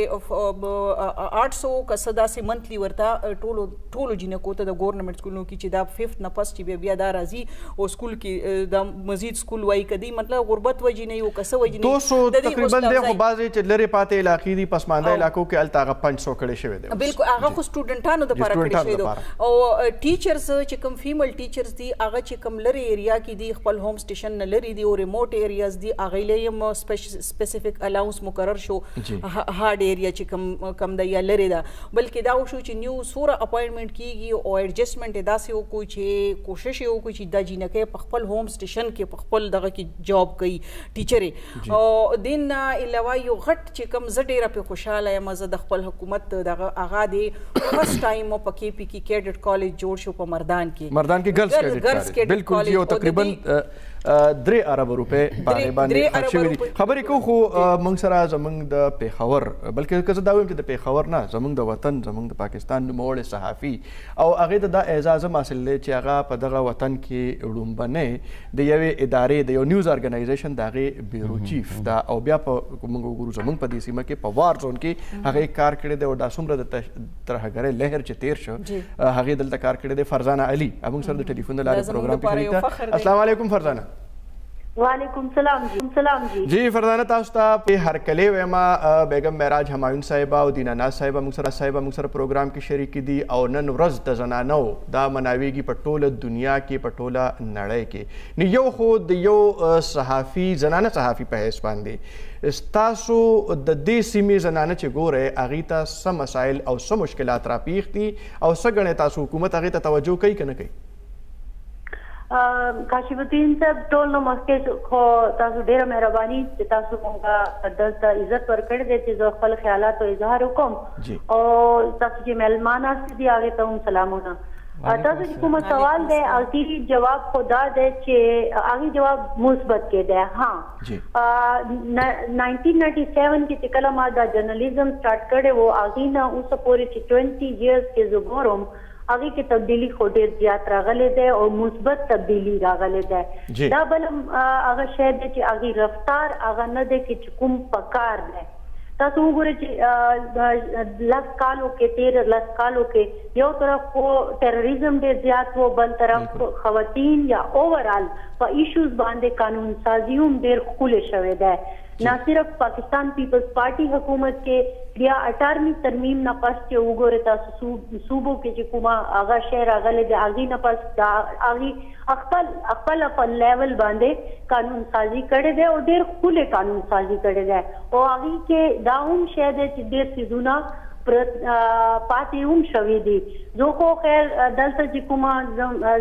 800 که څه داسې منتلي ورته ټولو جینکو ته د ګورنمنټ سکولونو کې چې دا ففت نه پس چې بیا دا راځي او سکول کې د مزید سکول وایي که دی مطلب غربت وجې نه یو که څه وجې نه 200 تقریبا دی خو بعضې چې لرې پاتې علاقې دي پسمانده علاقو کې هلته هغه 500 کړی شوی دی بلکل هغه خو سټوډنټانو دپاره کړی شوی دی او ټیچرز چې کوم فیمل ټیچرز دي هغه چې کوم لرې ایریا کې دي خپل ہوم سټیشن نه لرې دي او ریموټ ایریاز دي هغې له یې سپیسیفیک الاونس مقرر شو هارډ ایریا چې کم ده یا لرې ده بلکې دا وشو چې نیو سوره اپوینټمنټ کیږي او ایډجسټمنټ یې داسې وکړو چې کوشش یې وکړو چې دا جینکۍ په خپل ہوم سټیشن کې په خپل دغه کې جاب کوي ټیچرې او دین نه علاوه یو غټ چې کوم زه ډېره پرې خوشحاله یم زه د خپل حکومت دغه هغه دی فرسټ ټایم په کې پي کې کیډټ کالج جوړ شو په مردان کې ګرلز کیډټ بلکل یو تقریبا 3 ارب روپۍ باندې خرج شوي دي خبرې کوو خو موږ سره زموږ د پیښور بلکې که زه دا وایم چې د پیښور نه زموږ د وطن زموږ د پاکستان نوموړی صحافي او هغې ته دا اعزاز هم حاصل دی چې هغه په دغه وطن کې ړومبنۍ د یوې ادارې د یو نیوز ارګنایزیشن د هغې بیورو چیف ده او بیا په موږ وګورو زموږ په دې سیمه کې په وار زون کې هغې کار کړی دی او دا څومره د ترهګرۍ لهر چې تیر شو هغې دلته کار کړی دی فرازانه علي موږ سره د ټلیفون د لارې پروګرام کې شریک ده السلام علیکم فرازانه وعلیکم سلام جی فرازانه تاسو ته په هرکلی وایم بیگم معراج ہمایون صاحبه او دینا صاحبه موږ سره پروګرام کې شریک دي او نن ورځ د زنانو دا مناویږي په ټوله دنیا کې په ټوله نړۍ کې نو یو خو د یو صحافي زنانه صحافي په حیث باندې ستاسو د دې سیمې زنانه چې ګورئ هغې ته څه مسایل او څه مشکلات راپېښ دي او څه ګڼئ تاسو حکومت هغې ته توجه کوي که نه کوي کاشف الدین صاحب ټول نو مخکې خو تاسو ډېره مهرباني چې تاسو مونږ دلته عزت ورکړی دی چې زه خپل خیالاتو اظهار وکړم او تاسو چې میلمان ناست دي هغې ته هم سلامونه تاسو چې کوم سوال دی اخري جواب خو دا دی چې هغې جواب مثبت کې دی 1997 کې چې کله ما دا جرنالیزم سټارټ کړی و هغې نه اوسه پورې چې 20 ایئرس کې زه ګورم هغې کې تبدیلي خو ډېر زیات راغلی دی او مثبت تبدیلي راغلی دی دا بل هغه شی دی چې هغې رفتار هغه نه دی چې کوم پکار دی تاسو وګورئ چې 10 کالو کې یو طرف خو ټیرریزم ډېر زیات و بل طرف خواتین یا اوورال په ایشوز باندې قانون سازي هم ډېر ښکلی شوی دی نہ صرف پاکستان پیپلز پارٹی حکومت کے بیا 18ویں ترمیم نه پس چې وګورئ تاسو صوبو کې چې کومه هغه شی راغلی دی هغې نه پس هغې خپل لیول باندې قانون سازي کړی دی او ډېر ښکلی قانون سازي کړی دی او هغې کې دا هم شی دی چې ډېر څیزونه پاتې هم شوي دي زه خو خیر دلته چې کومه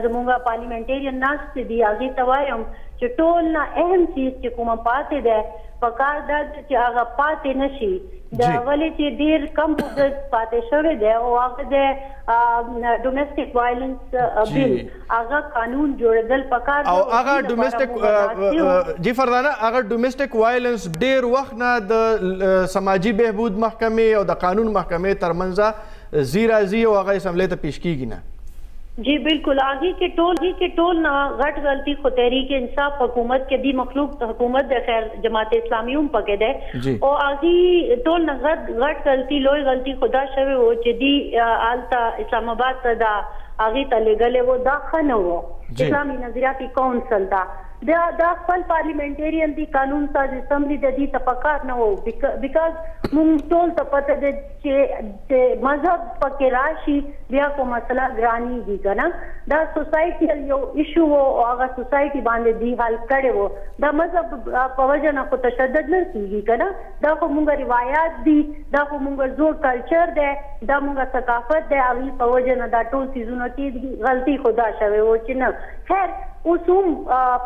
زموږ پارلیمنټیرین ناست دي هغې ته وایم چې ټول نه اهم چیز چې کومه پاتې دی پکار دا چې هغه پاتې نشي دا ولې چې ډیر کم پاتې شوی دی او هغه د ډومestic violence bill هغه قانون جوړېدل پکار او هغه ډومestic جی فرزانه هغه ډومestic violence ډیر وخت نه د سماجی بهبود محکمې او د قانون محکمې ترمنځ زیرازي او هغه اسمبلی ته پیش کیږي نه جی بالکل آگے کے ٹول نہ غٹ غلطی خو تحریک انصاف حکومت کے دی مخلوق حکومت دے خیر جماعت اسلامی پکے دے اور آگی ٹول نہ غٹ غلطی لوئی غلطی خدا شوی وہ جدی آلتا اسلام آباد دا آگی تلے گلے وہ دا خن ہو اسلامی نظریاتی کونسل دا دا خپل پارلیمنٹیرین دی قانون ساز اسمبلی د دې تفکر نه وو بیکاز مونږ ټول ته پته ده چې مذهب پکې راشي بیا کو مسله ګرانی دي کنه دا سوسایټي یو ایشو وو او هغه سوسایټي باندې دی حل کړي وو دا مذهب په وجه نه کو تشدد نه کیږي کنه دا خو مونږ روایت دي دا خو مونږ زوړ کلچر ده دا مونږ ثقافت ده او په وجه نه دا ټول سيزونه کې غلطي خدا شوی وو چې نه خیر اوس هم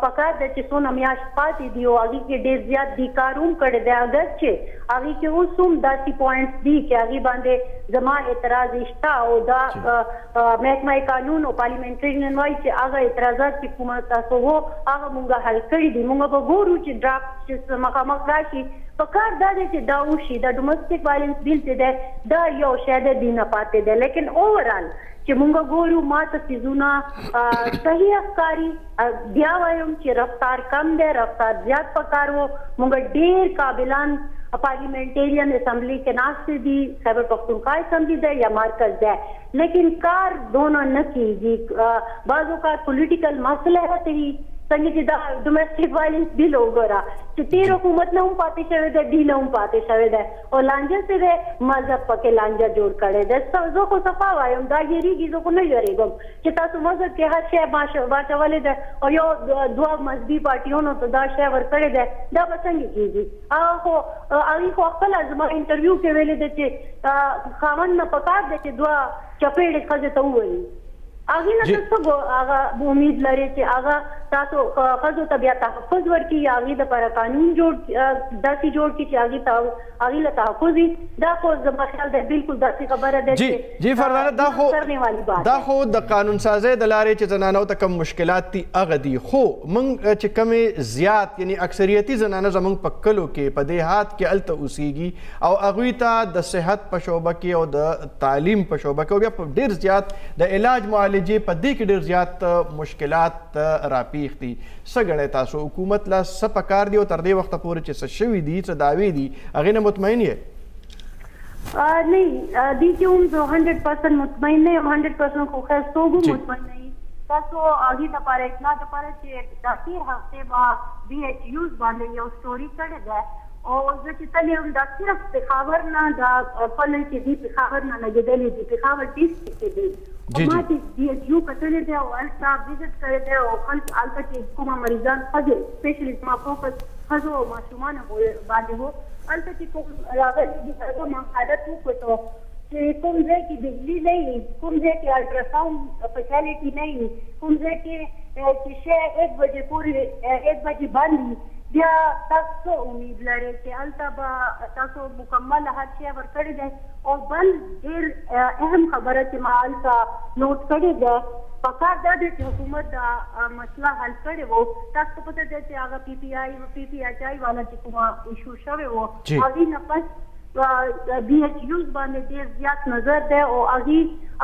پکار ده چې څونه میاشت پاتې دي او هغې کې ډېر زیات دي کاروم کړی دی اگر چې هغې کې اوس هم داسې پوینټس دي چې هغې باندې زما اعتراض شته او دا محکمه قانون او پارلیمنټریان وایي چې هغه اعتراضات چې کومه تاسو وو هغه مونږ حل کړي دي مونږ به ګورو چې ډرافټ چې مخامخ راشي پکار دا دی چې دا وشي دا ډومestic violence bill چې دی دا یو شی دی دی نه پاتې دی لیکن اوورال چې مونږ ګورو ما ته څیزونه صحیح ښکاري بیا وایم چې رفتار کم دی رفتار زیات پکار وو مونږ ډېر قابلان پارلیمنٹیرین اسمبلی کے ناشتے دی خیبر پختونخوا اسمبلی دے یا مرکز دے لیکن کار دونوں نہ کیږي بعض اوقات پولیټیکل مسله هي څنګه چې دا ډومestic violence bill وګوره چې تیر حکومت نه هم پاتې شوی دی دی نه هم پاتې شوی دی او لانجه سره مذهب پکې لانجه جوړ کړی دی زه خو صفا وایم دا یېرېږي زه خو نه یېرېږم چې تاسو مذهب کې هر شی واچولی دی او یو دوه مذهبي پارټیونو ته دا شی ورکړی دی دا به څنګه کېږي هغې خو خپله زما انټرویو کې ویلې ده چې خاوند نه پکار دی چې دوه چپېړې ښځې ته ووایي هغې نه ته څه هغه امید لري چې هغه تاسو ښځو ته بیا تحفظ ورکړي یا هغې دپاره قانون داسې جوړ کړي چې هغې له تحفظ وي دا خو زما خیال دی بلکل داسې خبره ده چې جی فرزانه دا خو د قانون سازۍ د لارې چې زنانو ته کم مشکلات دي هغه دي خو موږ چې کمې زیات یعنی اکثریتي زنانه زموږ په کلو کې په دیهات کې هلته اوسیږي او هغوی ته د صحت په شعبه کې او د تعلیم په شعبه کې او بیا په ډېر زیات د علاج معالجې په دې کې ډېر زیات مشکلات راپیښ دي څه ګڼئ تاسو حکومت له څه پکار دي او تر دې وخته پورې چې څه شوي دي څه دعوې دي هغې نه مطمئن یې نہیں دی کہ ہم 100% مطمئن نہیں 100% کو خیر سو بھی مطمئن نہیں تاسو آگی دپاره اطلاع دپاره چې دا تیر هفته با BHUs باندې یو سټوري کړی دی او زه چې تللی یم دا صرف پېښور نه دا پله چې دي پېښور نه لګېدلې دي پېښور ډسټرکټ کې دي ما چې BHU کتلی دی او هلته وزټ کړی دی او خلک هلته چې کومه مریضان ښځې سپیشلی زما فوکس ښځو او ماشومانو باندې و هلته چې کوم راغلي دي هغه ما حالت وکړو چې کوم ځای کې بجلی نه وي کوم ځای کې الټراساؤنډ فیسیلیټي نه وي کوم ځای کې چې شی 1 بجې پورې 1 بجې بند وي بیا تاسو امید لرئ چې هلته به تاسو مکمل هر شی ورکړی دی او بل ډېر اهم خبره چې ما هلته نوټ کړې ده پکار دا دی چې حکومت دا مسله حل کړې وو تاسو ته پته ده چې هغه PPI والا چې کومه ایشو شوی وو هغې نه پس BHUs باندې ډېر زیات نظر دی او هغې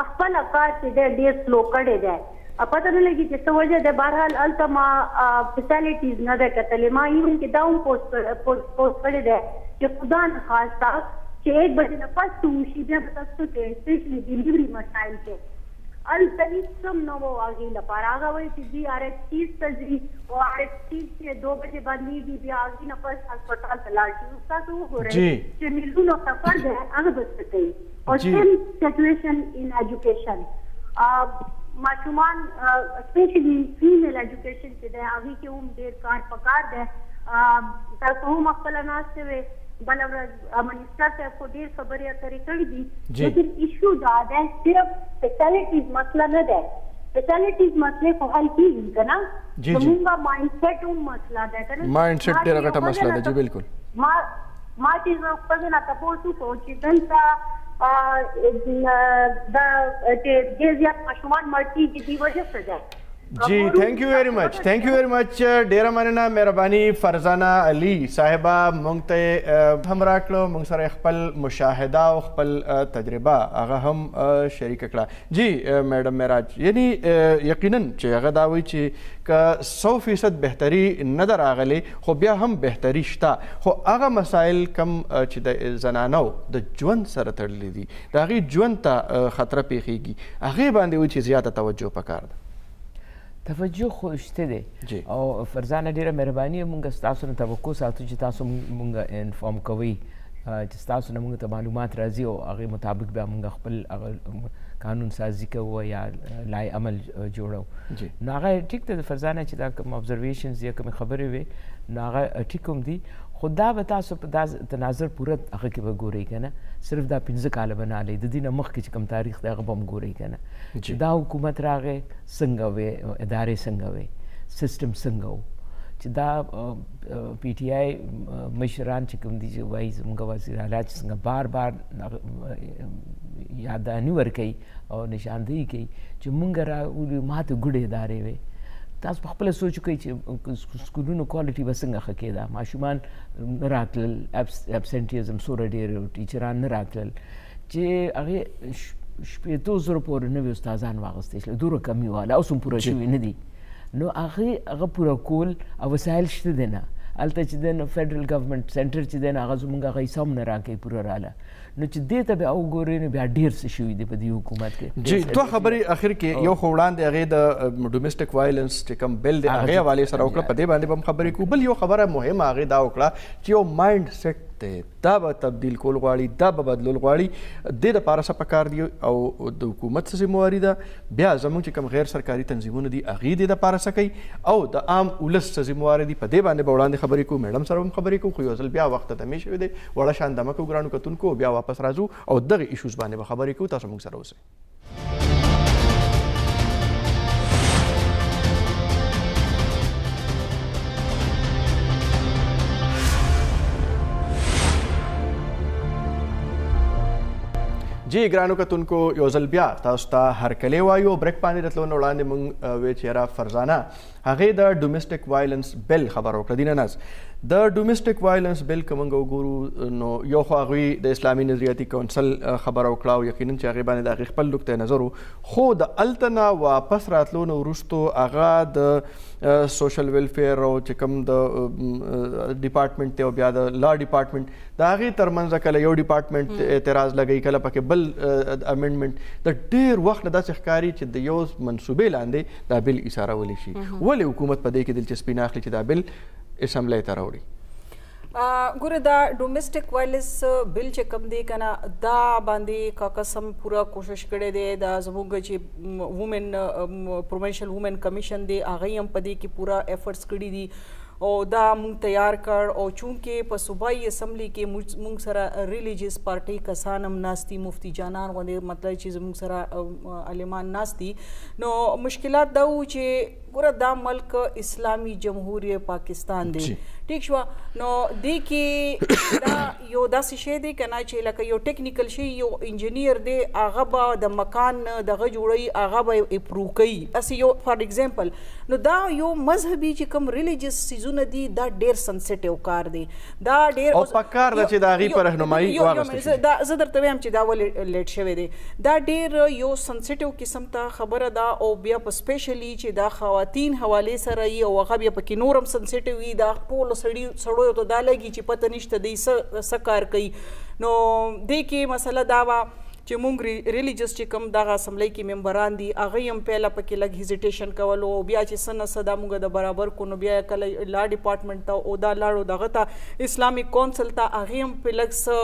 خپله کار چې دی ډېر سلو کړی دی پته نه لګي چې څه وجه ده بهرحال هلته ما فیسیلیټیز نه ده کتلې ما ایون کې دا هم پوسټ کړی دی چې خدا نخواسته چې 1 بجې نه پس وشي بیا به تاسو کې اسپیشلی ډیلیوري مسایل کې هلته هېڅ هم نه وو هغې لپاره هغه وایي چې دوی RHTs ته ځي او RHTs چې 2 بجې بندېږي بیا هغې نه پس هسپتال ته لاړ شي اوس تاسو وګورئ چې میلیونو سفر دی هغه به څه کوي او سیم سچویشن ان ایجوکیشن ماشومان اسپیشلی فیمیل ایجوکیشن چې دی هغې کې هم ډېر کار پکار دی تاسو هم خپله ناستې وې بله ورځ منسټر صاحب خو ډېر خبرې اترې کړي دي لیکن ایشو دا دی صرف فیسیلیټیز مسله نه دی فیسیلیټیز مسلې خو حل کېږي که نه زمونږ مایند سیټ هم مسله دی که نه مایند سیټ ډېره غټه مسله ده جی بالکل ما چې زه خپل نه تاسو ته چې دلته دا چې زیات مشمول مرتي دي وجه څه ده جی تھینک یو ویری مچ ډیره مننه مهرباني فرازانہ علي صاحبه مونږ ته هم راکړو مونږ سره خپل مشاهده او خپل تجربه هغه هم شریک کړه جی میډم معراج یعنی یقینا چې هغه دا وایي چې که 100% بهتري نه ده راغلې خو بیا هم بهتري شته خو هغه مسایل کم چې د زنانو د ژوند سره تړلي دي د هغې ژوند ته خطره پیښیږي هغې باندې وایي چې زیاته توجه پکار ده توجه خو شته دی او فرزانه ډیره مهرباني مونږ ستاسو نه توقع ساتو چې تاسو مونږ انفارم کوئ چې ستاسو نه مونږ ته معلومات راځي او هغې مطابق بیا مونږ خپل قانون سازي کوو یا لای عمل جوړو نو هغه ټیک دی فرزانه چې دا کوم ابزرویشنز یا کومې خبرې وي نو هغه ټیک هم دي خو دا به تاسو په دا تناظر پوره هغه کې به ګورئ که نه صرف دا 15 کاله به نه هلئ د دې نه مخکې چې کوم تاریخ دی هغه به هم ګورئ که نه چې دا حکومت راغی څنګه وې ادارې څنګه وې سیسټم څنګه و چې دا پی ټی آی مشران چې کوم دي چې وایي زموږ وزیر اعلی چې څنګه بار بار یادداني ورکوي او نشاندهي کوي چې مونږ راولي ماته ګوډې ادارې وې تاسو په خپله سوچ کوئ چې سکولونو کوالټي به څنګه ښه کېده ماشومان نه راتلل ابسنټیزم څومره ډېر ټیچران نه راتلل چې هغې 8,000 پورې نوي استادان واغوستی شول دومره کمي واله اوس هم پوره شوي نه دي نو هغه پوره کول او وسایل شته دی نه هلته چې دی نو فیډرل ګورنمنټ سینټر چې دی نو هغه زموږ هغه حصه هم نه راکوي پوره راله نو چې دې ته بیا وګورئ نو بیا ډېر څه شوي دي په دې حکومت کې جی دوه خبرې اخر کې یو خو وړاندې هغې د ډومسټک وایلنس چې کوم بل دی هغې حوالې سره وکړه په دې باندې به هم خبرې کوو بل یو خبره مهمه هغې دا وکړه چې یو مایند سیټ دی دا به تبدیل کول غواړي دا به بدلول غواړي دې دپاره څه پکار دي او د حکومت څه ذمواري ده بیا زموږ چې کوم غیر سرکاري تنظیمونه دي هغې دې دپاره څه کوي او د عام ولس څه ذمواري دي په دې باندې به وړاندې خبرې کوو میډم سره هم خبرې کوو خو یو ځل بیا وخت دمې شوی دی وړه شان دمه کوو ګرانو کتونکو بیا واپس راځو او دغه ایشوز باندې به خبرې کوو تاسو موږ سره اوسئ جی ګرانو کتونکو یو ځل بیا تاسو ته هرکلی وایو بریک باندې د تلو نه وړاندې موږ وی چې یاره فرزانه هغې د ډومسټک وایلنس بل خبره وکړه دینه ناز د ډومسټک وایلنس بل که موږ وګورو نو یو خو هغوی د اسلامي نظریاتي کونسل خبره وکړه او یقینا چې هغې باندې د هغې خپل نقطه نظر و خو د هلته نه واپس راتلو نه وروستو هغه د سوشل ویلفیر او چې کوم د ډپارټمنټ دی او بیا د لا ډپارټمنټ د هغې ترمنځ کله یو ډپارټمنټ اعتراض لګوي کله پکې بل امنډمنټ د ډېر وخت نه داسې ښکاري چې د یو منصوبې لاندې دا بل ایسارولی شي ولې حکومت په دې کې دلچسپي نه اخلي چې دا بل اسمبلی ته راوړي ګوره دا ډومسټک وایلنس بل چې کوم دی که نه دا باندې کا قسم پوره کوشش کړی دی دا زموږ چې وومن پروونشل وومن کمیشن دی هغوی هم په دې کې پوره ایفرټس کړي دي او دا مونږ تیار کړ او چونکې په صوبایي اسمبلی کې مونږ سره ریلیجیس پارټۍ کسان هم ناست دي مفتي جانان غوندې مطلب چې زموږ سره عالمان ناست دي نو مشکلات دا وو چې ګوره دا ملک اسلامي جمهوریه پاکستان دی ٹھیک شوه نو دې کې دا یو داسې شی دی که نه چې لکه یو ټیکنیکل شی یو انجینیر دی هغه به د مکان دغه جوړوي هغه به اپروو کوي هسې یو فار ایگزامپل نو دا یو مذهبي چې کوم ریلیجیس څیزونه دي دا ډېر سنسټیو کار دی دا ډېر او پکار ده چې د هغې په رهنمایي واغوستل شي زه درته وایم چې دا ولې لیټ شوی دی دا ډېر یو سنسټیو قسم ته خبره ده او بیا په سپیشلی چې دا خواتین حوالې سره وي او هغه بیا پکې نور هم سنسټیو وي دا ټولو سړیو ته دا لګي چې پته نشته دی څه کار کوي نو دې کې مسله دا وه چې مونږ ریلیجس چې کوم دغه اسمبلی کې ممبران دي هغوی هم پهله پکې لږ هیزیټیشن کولو او بیا چې څه نه څه دا مونږ د برابر کو نو بیا کله لا ډپارټمنټ ته او دا لاړو دغه ته اسلامک کونسل ته هغې هم پې لږ څه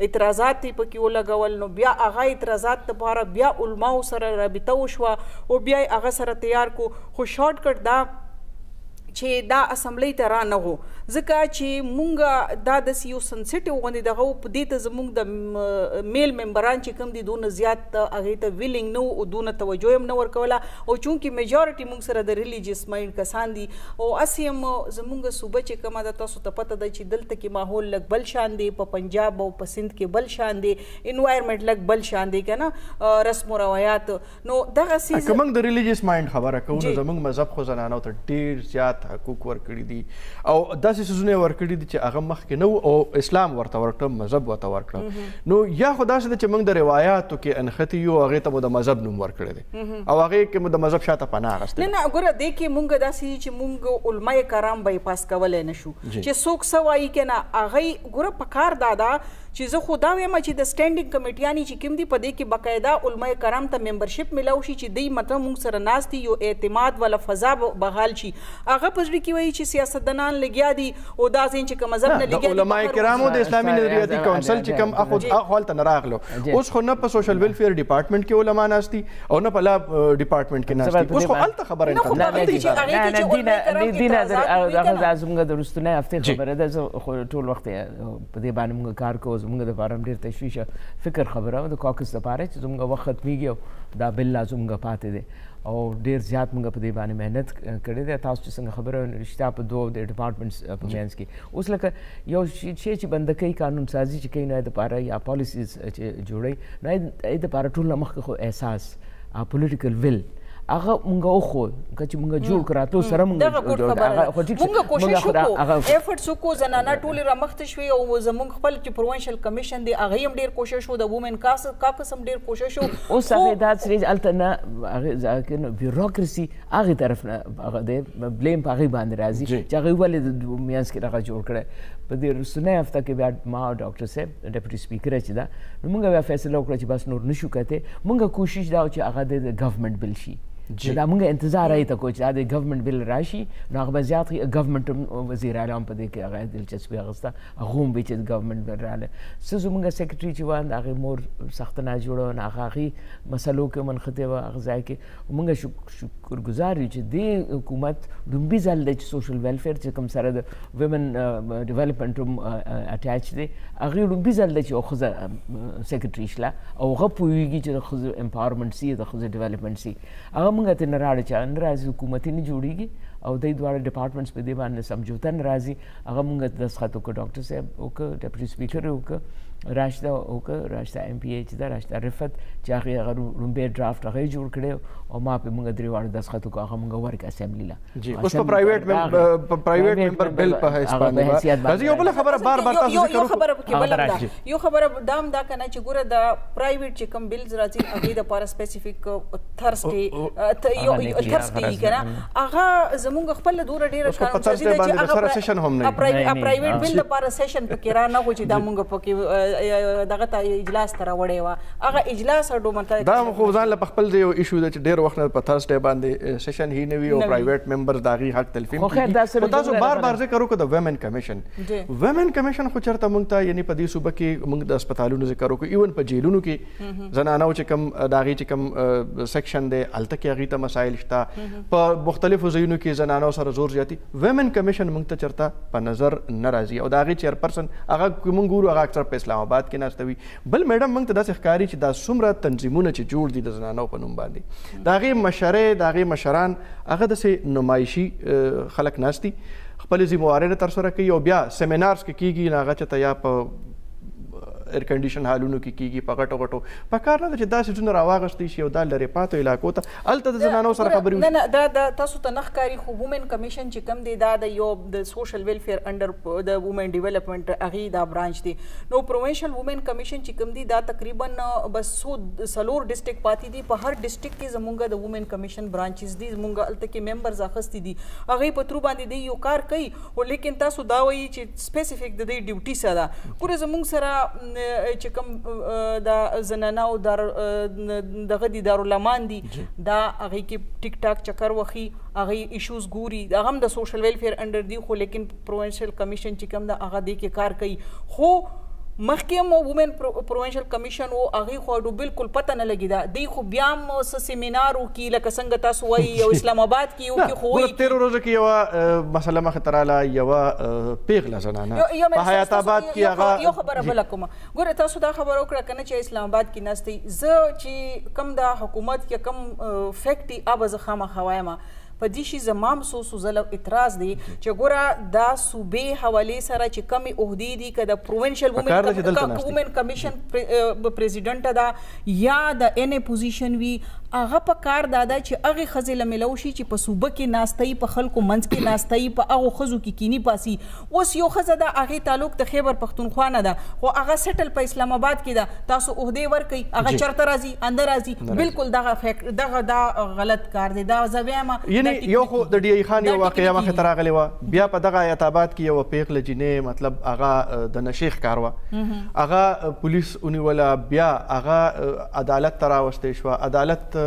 اعتراضات یې پکې ولګول نو بیا هغه اعتراضات دپاره بیا علماو سره رابطه وشوه او بیا یې هغه سره تیار کو خو شارټ کټ دا چې دا اسمبلی ته رانغو ځکه چې مونږ دا داسې یو سنسټیو غوندې دغه په دې ته زموږ د میل ممبران چې کوم دي دونه زیات هغې ته ویلینګ نه و او دونه توجه هم نه ورکوله او چونکې میجارټي مونږ سره د ریلیجیس مایند کسان دي او هسې هم زموږ صوبه چې کومه ده تاسو ته پته ده چې دلته کې ماحول لږ بل شان دی په پنجاب او په سند کې بل شان دی انوایرمنټ لږ بل شان دی که نه رسم و روایات نو دغسې که موږ د ریلیجیس مایند خبره کوو نو زموږ مذهب خو زنانو ته ډېر زیات حقوق ورکړي دي او داسې څیزونه یې ورکړي دي چې هغه مخکې نه و او اسلام ورته ورکړه مذهب ورته ورکړه نو یا خو داسې ده چې موږ د روایاتو کې انښتي یو هغې ته مو د مذهب نوم ورکړی دی او هغې کې مو د مذهب شاته پناه اخیستې نه ګوره دې کې مونږ داسې چې مونږ علماء کرام بایپاس کولی نه شو چې څوک څه وایي که نه هغوی ګوره پکار دا ده چې زه خو دا وایم چې د سټینډینګ کمیټیانې چې کوم دي په دې کې باقاعده علماء کرام ته ممبرشپ میلاو شي چې دوی مطلب مونږ سره ناست دي یو اعتماد والا فضا بحال شي هغه په زړه کې وایي چې سیاستدانان لګیا دي او دا ځین چې کوم مذهب نه لګیا دي علماء کرامو د اسلامي نظریاتي کونسل چې کوم اخو هلته نه راغلو اوس خو نه په سوشل ویلفیر ډپارټمنټ کې علما ناست دي او نه په لا ډپارټمنټ کې ناست دي اوس خو هلته خبره نه زموږ د وروستنۍ هفتې خبره ده زه خو ټول وخت په دې باندې موږ کار کوو زموږ دپاره هم ډېر تشویشه فکر خبره د کاکس دپاره چې زموږ وخت ختمیږي او دا بل لا زموږ پاتې دی او ډېر زیات موږ په دې باندې محنت کړې ده تاسو چې څنګه خبره رشتیا په دوه د ډپارټمنټس په منځ کې اوس لکه یو شی چې بنده کوي قانون سازي چې کوي نو یې دپاره یا پالیسیز چې جوړوي نو یې دپاره ټول نه مخکې خو احساس پولیټیکل ویل هغه مونږ وخو که چې مونږ جوړ کړه تو سره مونږ کوشش وکړو ایفرټس وکړو زنانه ټولې رامخته شوې او زموږ خپل چې پروینشل کمیشن دی هغه هم ډېر کوشش و د وومن کاکس هم ډېر کوشش و اوس هغې دا سریج هلته نه هغې بیوروکراسي هغې طرف نه هغه دی بلیم په هغې باندې راځي چې هغوی ولې د منځ کې دغه جوړ کړی په دې وروستنۍ هفته کې بیا ما او ډاکټر صاحب ډپټي سپیکره چې ده نو مونږ بیا فیصله وکړه چې بس نور نشو کتی مونږ کوشش دا و چې هغه د گورنمنټ بل شي دا مونږ انتظار هغې ته کوو چې دا د ګورنمنټ بل راشي نو هغه به زیات ګورنمنټ هم وزیر اعلی هم په دې کې هغه دلچسپي اخیسته هغه هم وایي چې ګورنمنټ بل راغلی څه زموږ سیکرټري چې وه د هغې مور سخته ناجوړه وه هغه هغې مسلو کې منخطې وه هغه ځای کې مونږ شکرګزار یو چې دې حکومت لومبي ځل دی چې سوشل ویلفیر چې کوم سره د ویمن ډیولپمنټ هم اټیچ دی هغې لومبي ځل دی چې یو ښځه سیکرټري شله او هغه پوهېږي چې د ښځو امپاورمنټ سي د ښځو ډیولپمنټ سي هغه مونږ ته نه راړي چې نه راځي حکومتي نه جوړېږي او دی دواړه ډپارټمنټس په دې باندې سمجوته نه راځي هغه مونږ ته دستخط وکړه ډاکټر صاحب وکړه ډپټي سپیکر یې وکړه راشده وکړه راشده ایم پی ای چې ده راشده رفت چې هغې هغه لومبی ډرافټ هغه یې جوړ کړی او ما پرې مونږ درې واړو دستخط وکړو هغه مونږ ورکړه اسمبلي له اوس په پرایویټ ممبر بل په حیثیت باندې یو بله خبره بار بار تاسو ذکر یو خبره پکې بل هم ده یو خبره دا هم دا که نه چې ګوره د پرایویټ چې کوم بلز راځي هغې دپاره سپیسیفیک تھرسډے یي که نه هغه زمونږ خپل دومره ډېره قانون سازي ده چې هغه پرایویټ بل دپاره سیشن پکې را نه غو چې دا مونږ پکې دغه ته اجلاس ته راوړی وه هغه اجلاس دا خو ځان له خپل یو ایشو ده چې ډېر وخت نه په تھرسډے باندې سیشن هی نه وي او پرایویټ ممبرز د هغې حق تلفیم کېږي خو تاسو بار بار ذکر وکړو د ویمن کمیشن ویمن کمیشن خو چېرته مونږ ته یعنې په دې صوبه کې مونږ د اسپتالونو ذکر وکړو ایون په جیلونو کې زنانو چې کوم د هغې چې کوم سیکشن دی هلته کې هغې ته مسایل شته په مختلفو ځایونو کې زنانو سره زور زیاتي ویمن کمیشن مونږ ته چېرته په نظر نه راځي او د هغې چیرپرسن هغه مونږ ګورو هغه اکثر په اسلام آباد کې ناسته وي بل میډم موږ ته داسې ښکاري چې دا څومره تنظیمونه چې جوړ دي د زنانو په نوم باندې د هغې مشرې د هغې مشران هغه داسې نمایشي خلک ناست دي خپلې ذمهوارۍ نه ترسره کوي او بیا سیمینارز کې کېږي نو هغه چېرته یا په ایر کنډیشن حالونو کې کېږي په غټو غټو په کار نه ده چې دا څیزونه راواغستی شي او دا لرې پاتو علاقو ته هلته د زنانو سره خبرې وشي نه دا تاسو ته نه ښکاري خو وومن کمیشن چې کوم دی دا د یو د سوشل ویلفیر انډر د وومن ډیولپمنټ هغې دا برانچ دی نو پروینشل وومن کمیشن چې کوم دی دا تقریبا بس څلور ډسټرکټ پاتې دي په هر ډسټرکټ کې زمونږ د وومن کمیشن برانچز دي زمونږ هلته کې ممبرز اخیستي دي هغې په ترو باندې دی یو کار کوي خو لیکن تاسو دا وایي چې سپیسیفیک د دې ډیوټي څه ده ګوره زمونږ سره چې کوم د زنانو دغه دي دارالمان دي دا هغې کې ټیک ټاک چکر وخي هغې ایشوز ګوري هغه هم د سوشل ویلفیر انډر دي خو لیکن پروینشل کمیشن چې کوم ده هغه دې کې کار کوي خو مخکې هم وومن پروینشل کمیشن و هغې خو بالکل پته نه لګېده دوی خو بیا هم څه سیمینار وکړي لکه څنګه تاسو وایي یو اسلام آباد کې وکړي خو وایي تېرو ورځو کې یوه مسله مخې ته راله یوه پیغله زنانه په حیات آباد کې هغه یو خبره بله کومه ګوره تاسو دا خبره وکړه که نه چې اسلام آباد کې ناستئ زه چې کوم دا حکومت کې کوم فیکټ دي هغه به زه خامخا وایم په دې شي زما هم څو ځله اعتراض دی چې ګوره دا صوبې حوالې سره چې کمې عهدې دي که د پروینشل وومن کمیشن پریزیډنټه ده یا د ان ای پوزیشن وي هغه په کار دا ده چې هغې ښځې له میلو شي چې په صوبه کې ناستئ په خلکو منځ کې ناستئ په هغو ښځو کې کینی پاسي اوس یو ښځه ده هغې تعلق د خیبر پښتونخوا نه ده خو هغه سیټل په اسلام آباد کې ده تاسو عهدې ورکئ هغه چېرته راځي انده راځي بالکل دغه دا غلط کار دی دا زه وایم یو خو د ډي ای خان یو واقعه مخې ته راغلې وه بیا په دغه حیات آباد کې یوه پیغله جینۍ مطلب هغه د نشې ښکار وه هغه پولیس ونیوله بیا هغه عدالت ته راوستی شوه عدالت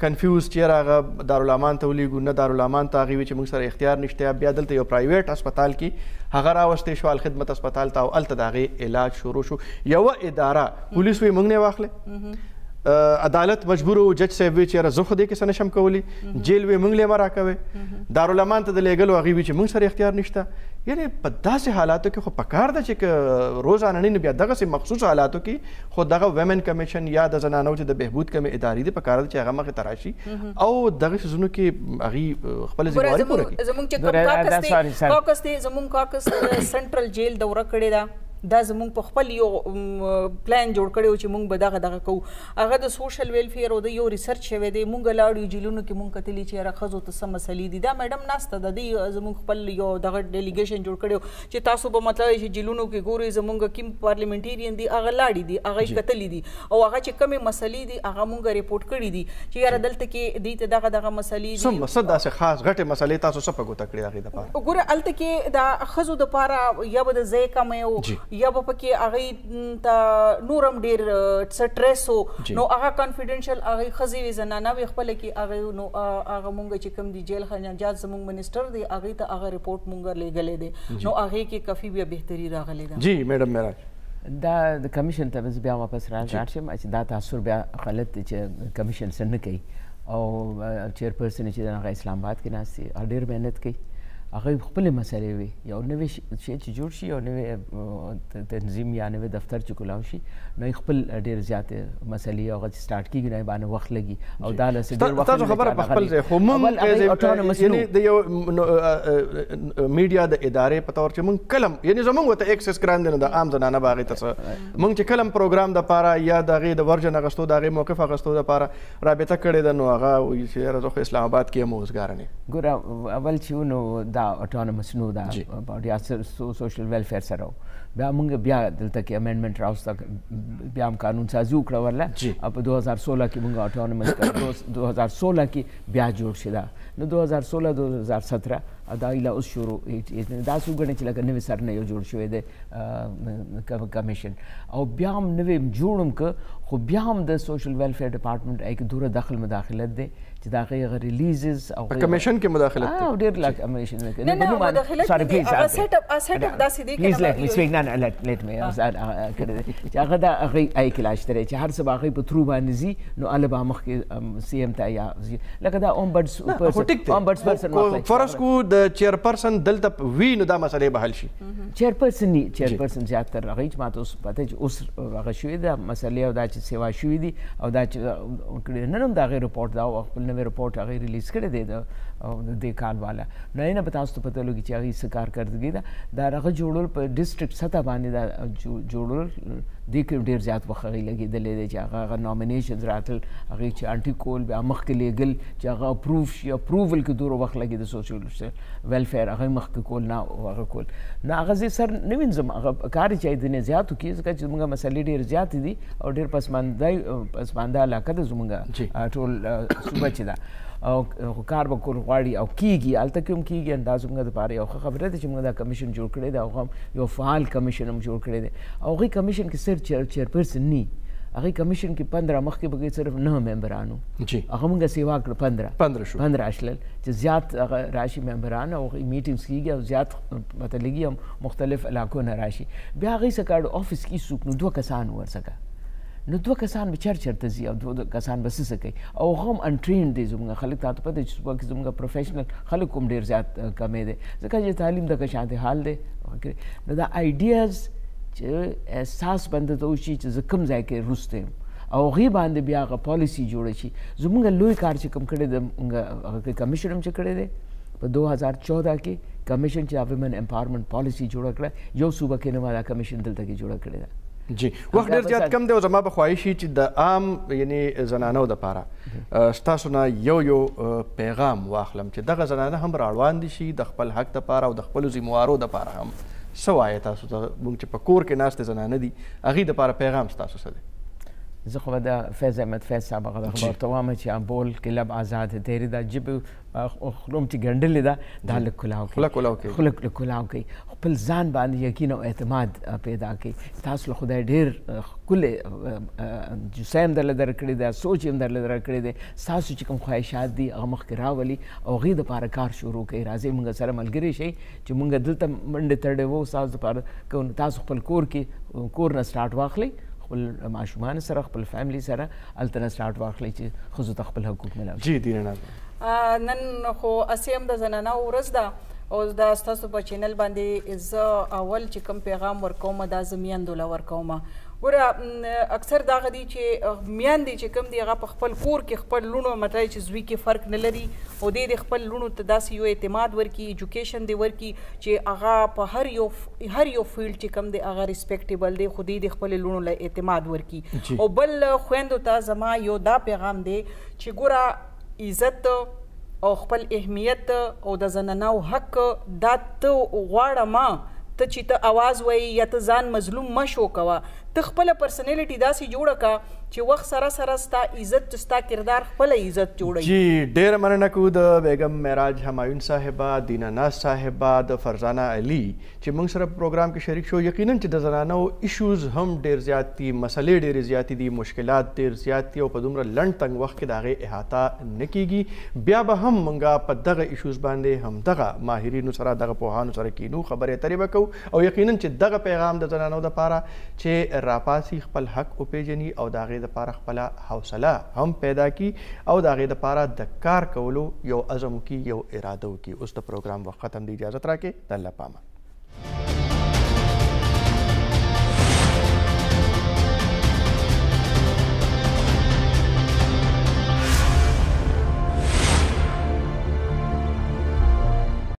کنفیوز چیرې هغه دارالامان ته ولیږو نه دارالامان ته هغې وی چې موږ سره اختیار نشته بیا دلته یو پرایویټ هسپتال کې هغه راوستی شو الخدمت هسپتال ته او هلته د هغې علاج شروع شو یوه اداره پولیس وی موږ نه واخلې عدالت مجبور و جج صاحب وی چې زه خو دې کیسه نشم کولی جیل وی موږ له ما راکوي دارالامان ته د لیږلو هغې وی چې موږ سره اختیار نشته یعنې په داسې حالاتو کې خو پکار ده چې روزانه نه بیا دغسې مخصوص حالاتو کې خو دغه ویمن کمیشن یا د زنانو چې د بهبود کمې ادارې دي پکار ده چې هغه مخې ته راشي او دغه څیزونو کې هغې خپله ذمهواري پوره کړي زموږ چې کوم کاکس دی زموږ کاکس سنټرل جیل دوره کړې ده دا زموږ په خپل یو پلان جوړ کړی و چې موږ به دغه کوو هغه د سوشل ویلفیر او د یو ریسرچ شوی دی موږ لاړو جیلونو کې موږ کتلي چې یاره ښځو ته څه مسلې دي دا میډم ناسته ده دوی زموږ خپل یو دغه ډیلیګیشن جوړ کړی و چې تاسو به مطلب چې جیلونو کې ګورئ زموږ کوم پارلیمنټیرین دي هغه لاړي دي هغه یې کتلي دي او هغه چې کومې مسلې دي هغه موږ ریپورټ کړي دي چې یاره دلته کې دوی ته دغه مسلې دي څه داسې خاص غټې مسلې تاسو څه په ګوته کړې هغې دپاره ګوره هلته کې د ښځو دپاره یا به د ځای کمی و یا به پکې هغې ته نور هم ډېر سټرس و نو هغه کانفیډنشل هغې ښځې وې زنانه وې خپله کې هغې نو هغه مونږ چې کوم دي جیل خجالت زموږ منسټر دی هغې ته هغه رپورټ مونږ لیږلی دی نو هغې کې کافي بیا بهتري راغلی ده جی میډم معراج دا د کمیشن ته بیا واپس راځم چې دا تاثر بیا غلط دی چې کمیشن څه نه کوي او چیرپرسن چې هغه اسلام آباد کې ناست دی ډېر محنت کوي هغه خپلې مسلې وي یو نوی شی چې جوړ شي یو نوی تنظیم یا نوی دفتر چې کولاو شي نو خپل ډېر زیاتې مسلې هغه چې سټارټ کېږي نو باندې وخت لګي او دا لسه ډېر وخت تاسو خبره په خپل ځای خو موږ یعنی د یو میډیا د ادارې په تور چې موږ کلم یعنی زموږ ورته اکسس ګران دی نو د عام زنانه به هغې ته څه موږ چې کلم پروګرام دپاره یا د هغې د ورجن اغوستو د هغې موقف اغوستو دپاره رابطه کړې ده نو هغه وایي چې یاره زه خو اسلام آباد کې یم اوسګاره نه ګوره اول چې نو دا اټانومس نو دا ریاست سوشل ویلفیر سره بیا موږ بیا دلته کې امینډمنټ راوسته بیا هم قانون سازي وکړه ورله په 2016 کې موږ اټانومس کړ 2016 کې بیا جوړ شي دا نو 2016 2017 دا ایله اوس شروع دا څو ګڼې چې لکه نوی سر نه یو جوړ شوی دی کمیشن او بیا هم نوی جوړ هم که خو بیا هم د سوشل ویلفیر ډپارټمنټ ایک دوره دخل مداخلت دی چې دا هغه ریلیزز او کمیشن کې مداخلت او ډېر لا کمیشن نه مداخلت سوري پلیز هغه سیټ اپ داسې دی پلیز لیټ می سپیک نه لیټ می کړه چې هغه دا هغه ای کلاش ترې چې هر څه باغې په ترو باندې زی نو البا مخ کې سی ام ته یا لکه دا اومبډس پرسن فرض کو د چیرپرسن دلته وی نو دا مسلې به حل شي چیرپرسن زیاتره هغه چې ماته اوس پته چې اوس هغه شوی دا مسلې او دا چې سیوا شوی دي او دا چې نن هم دا غیر رپورټ دا خپل نوی رپورټ هغې ریلیز کړی دی د دې کال والا نو نه به تاسو ته پته لګي چې هغې څه کارکردګي ده دا هغه جوړول په ډسټرکټ سطح باندې دا جوړول دې کې ډېر زیات وخت هغې لګېدلی دی چې هغه نامینیشنز راتل هغې چې انټي کول بیا مخکې لیږل چې هغه اپروف شي اپروول کې دومره وخت لګي د سوشل ویلفیر هغه مخکې کول نه هغه کول نو هغه زه سر نه وینځم هغه کار چې دنې زیات وکړي ځکه چې زموږ مسلې ډېر زیاتې دي او ډېر پسمانده علاقه ده زموږ ټول صوبه چې ده او کار به کول غواړي او کېږي هلته کې هم کېږي انداز زموږ دپاره یو ښه خبره ده چې موږ دا کمیشن جوړ کړی دی او هم یو فعال کمیشن هم جوړ کړی دی او هغې کمیشن کې صرف چیرپرسن نی هغې کمیشن کې 15 مخکې به صرف 9 ممبرانو هغه موږ سیوا کړ 15 شلل چې زیات هغه راشي ممبران او میټینګز کېږي او زیات پته لګي هم مختلف علاقو نه راشي. بیا هغې څه کاړو آفس کې څوک نو 2 کسان ورڅکه نو 2 کسان به چرته ځي او 2 کسان به څه کوي او هغه هم انټرینډ دي زموږ خلک. ته پته چې صبح کې زموږ پروفیشنل خلک هم ډېر زیات کمې دی ځکه چې تعلیم دغه شانتې حال دی. نو دا آیډیاز چې احساس بنده ته وشي چې زه کوم ځای کې وروسته یم او هغې باندې بیا هغه پالیسي جوړه شي. زموږ لوی کار چې کوم کړی دی هغه کمیشن هم چې کړی دی په 2014 کې کمیشن چې ویمن امپاورمنټ پالیسي جوړه کړه یو صوبه کې نه دا کمیشن دلته کې جوړه کړې ده. جی وخت ډېر زیات کم دی او زما به خواهش وي چې د عام یعنې زنانو دپاره ستاسو نه یو پیغام واخلم چې دغه زنانه هم راړوان دي شي د خپل حق دپاره او د خپلو ذموارو دپاره هم. څه وایې تاسو ته موږ چې په کور کې ناستې زنانه دي هغې دپاره پیغام ستاسو څه دی؟ زه خو به د فیض احمد فیض صاحب هغه دغه ورته وایم چې بول کې لب آزاد تیرې دا ژبې خولم چې ګنډلې ده دا لږ خوله کلاو کوي خپل ځان باندې یقین او اعتماد پیدا کوي. تاسو له خدای ډېر ښکلی جوسه هم درله درکړې ده سوچ هم درله درکړې دی. ستاسو چې کوم خواهشات دي هغه مخکې راولي او هغې دپاره کار شروع کوي. راځئ موږ سره ملګري شئ چې موږ دلته منډې تړې وو ستاسو دپاره کوو. تاسو خپل کور نه سټارټ واخلئ خپل ماشومان سره خپل فیملی سره هلته نه سټارټ واخلئ چې ښځو ته خپل حقوق ملاو شي. جی دینا نن خو اسې هم د زنانو ورځ ده او دا ستاسو په چینل باندې زه اول چې کوم پیغام ورکوم دا زه میندو له ورکوم. ګوره اکثر دغه دي چې میندې چې کوم دي هغه په خپل کور کې خپل لوڼو مطلب چې زوی کې فرق نه لري او د خپل لوڼو ته داسې یو اعتماد ورکړي ایجوکیشن دی ورکړي چې هغه په هر یو فیلډ چې کوم دی هغه ریسپیکټیبل دی خو د خپل لوڼو له اعتماد ورکړي. او بل خویندو ته زما یو دا پیغام دی چې ګوره عزت او خپل اهمیت او د زنانو حق دا ته غواړه ما ته چې ته اواز وایي یا ته ځان مظلوم مه شو کوه. ته خپله پرسنالټي داسې جوړه که چې وخت سره سره ستا عزت ستا کردار خپله عزت جوړوي. جی ډېره مننه کوو د بیګم معراج همایون صاحبه دینا ناز صاحبه د فرازانہ علي چې موږ سره په پروګرام کې شریک شو. یقینا چې د زنانو ایشوز هم ډېر زیات دي مسلې ډېرې زیاتې دي مشکلات ډېر زیات دي او په دومره لنډ تنګ وخت کې د هغې احاطه نه کیږي. بیا به هم موږ په دغه ایشوز باندې همدغه ماهرینو سره دغه پوهانو سره کینو خبرې اترې به کوو او یقینا چې دغه پیغام د زنانو دپاره چې راپاسي خپل حق وپیژني او د هغې دپاره خپله حوصله هم پیدا کړي او د هغې دپاره د کار کولو یو عزم وکړي یو اراده وکړي. اوس د پروګرام وخت ختم دی اجازت راکړئ. د الله پامه.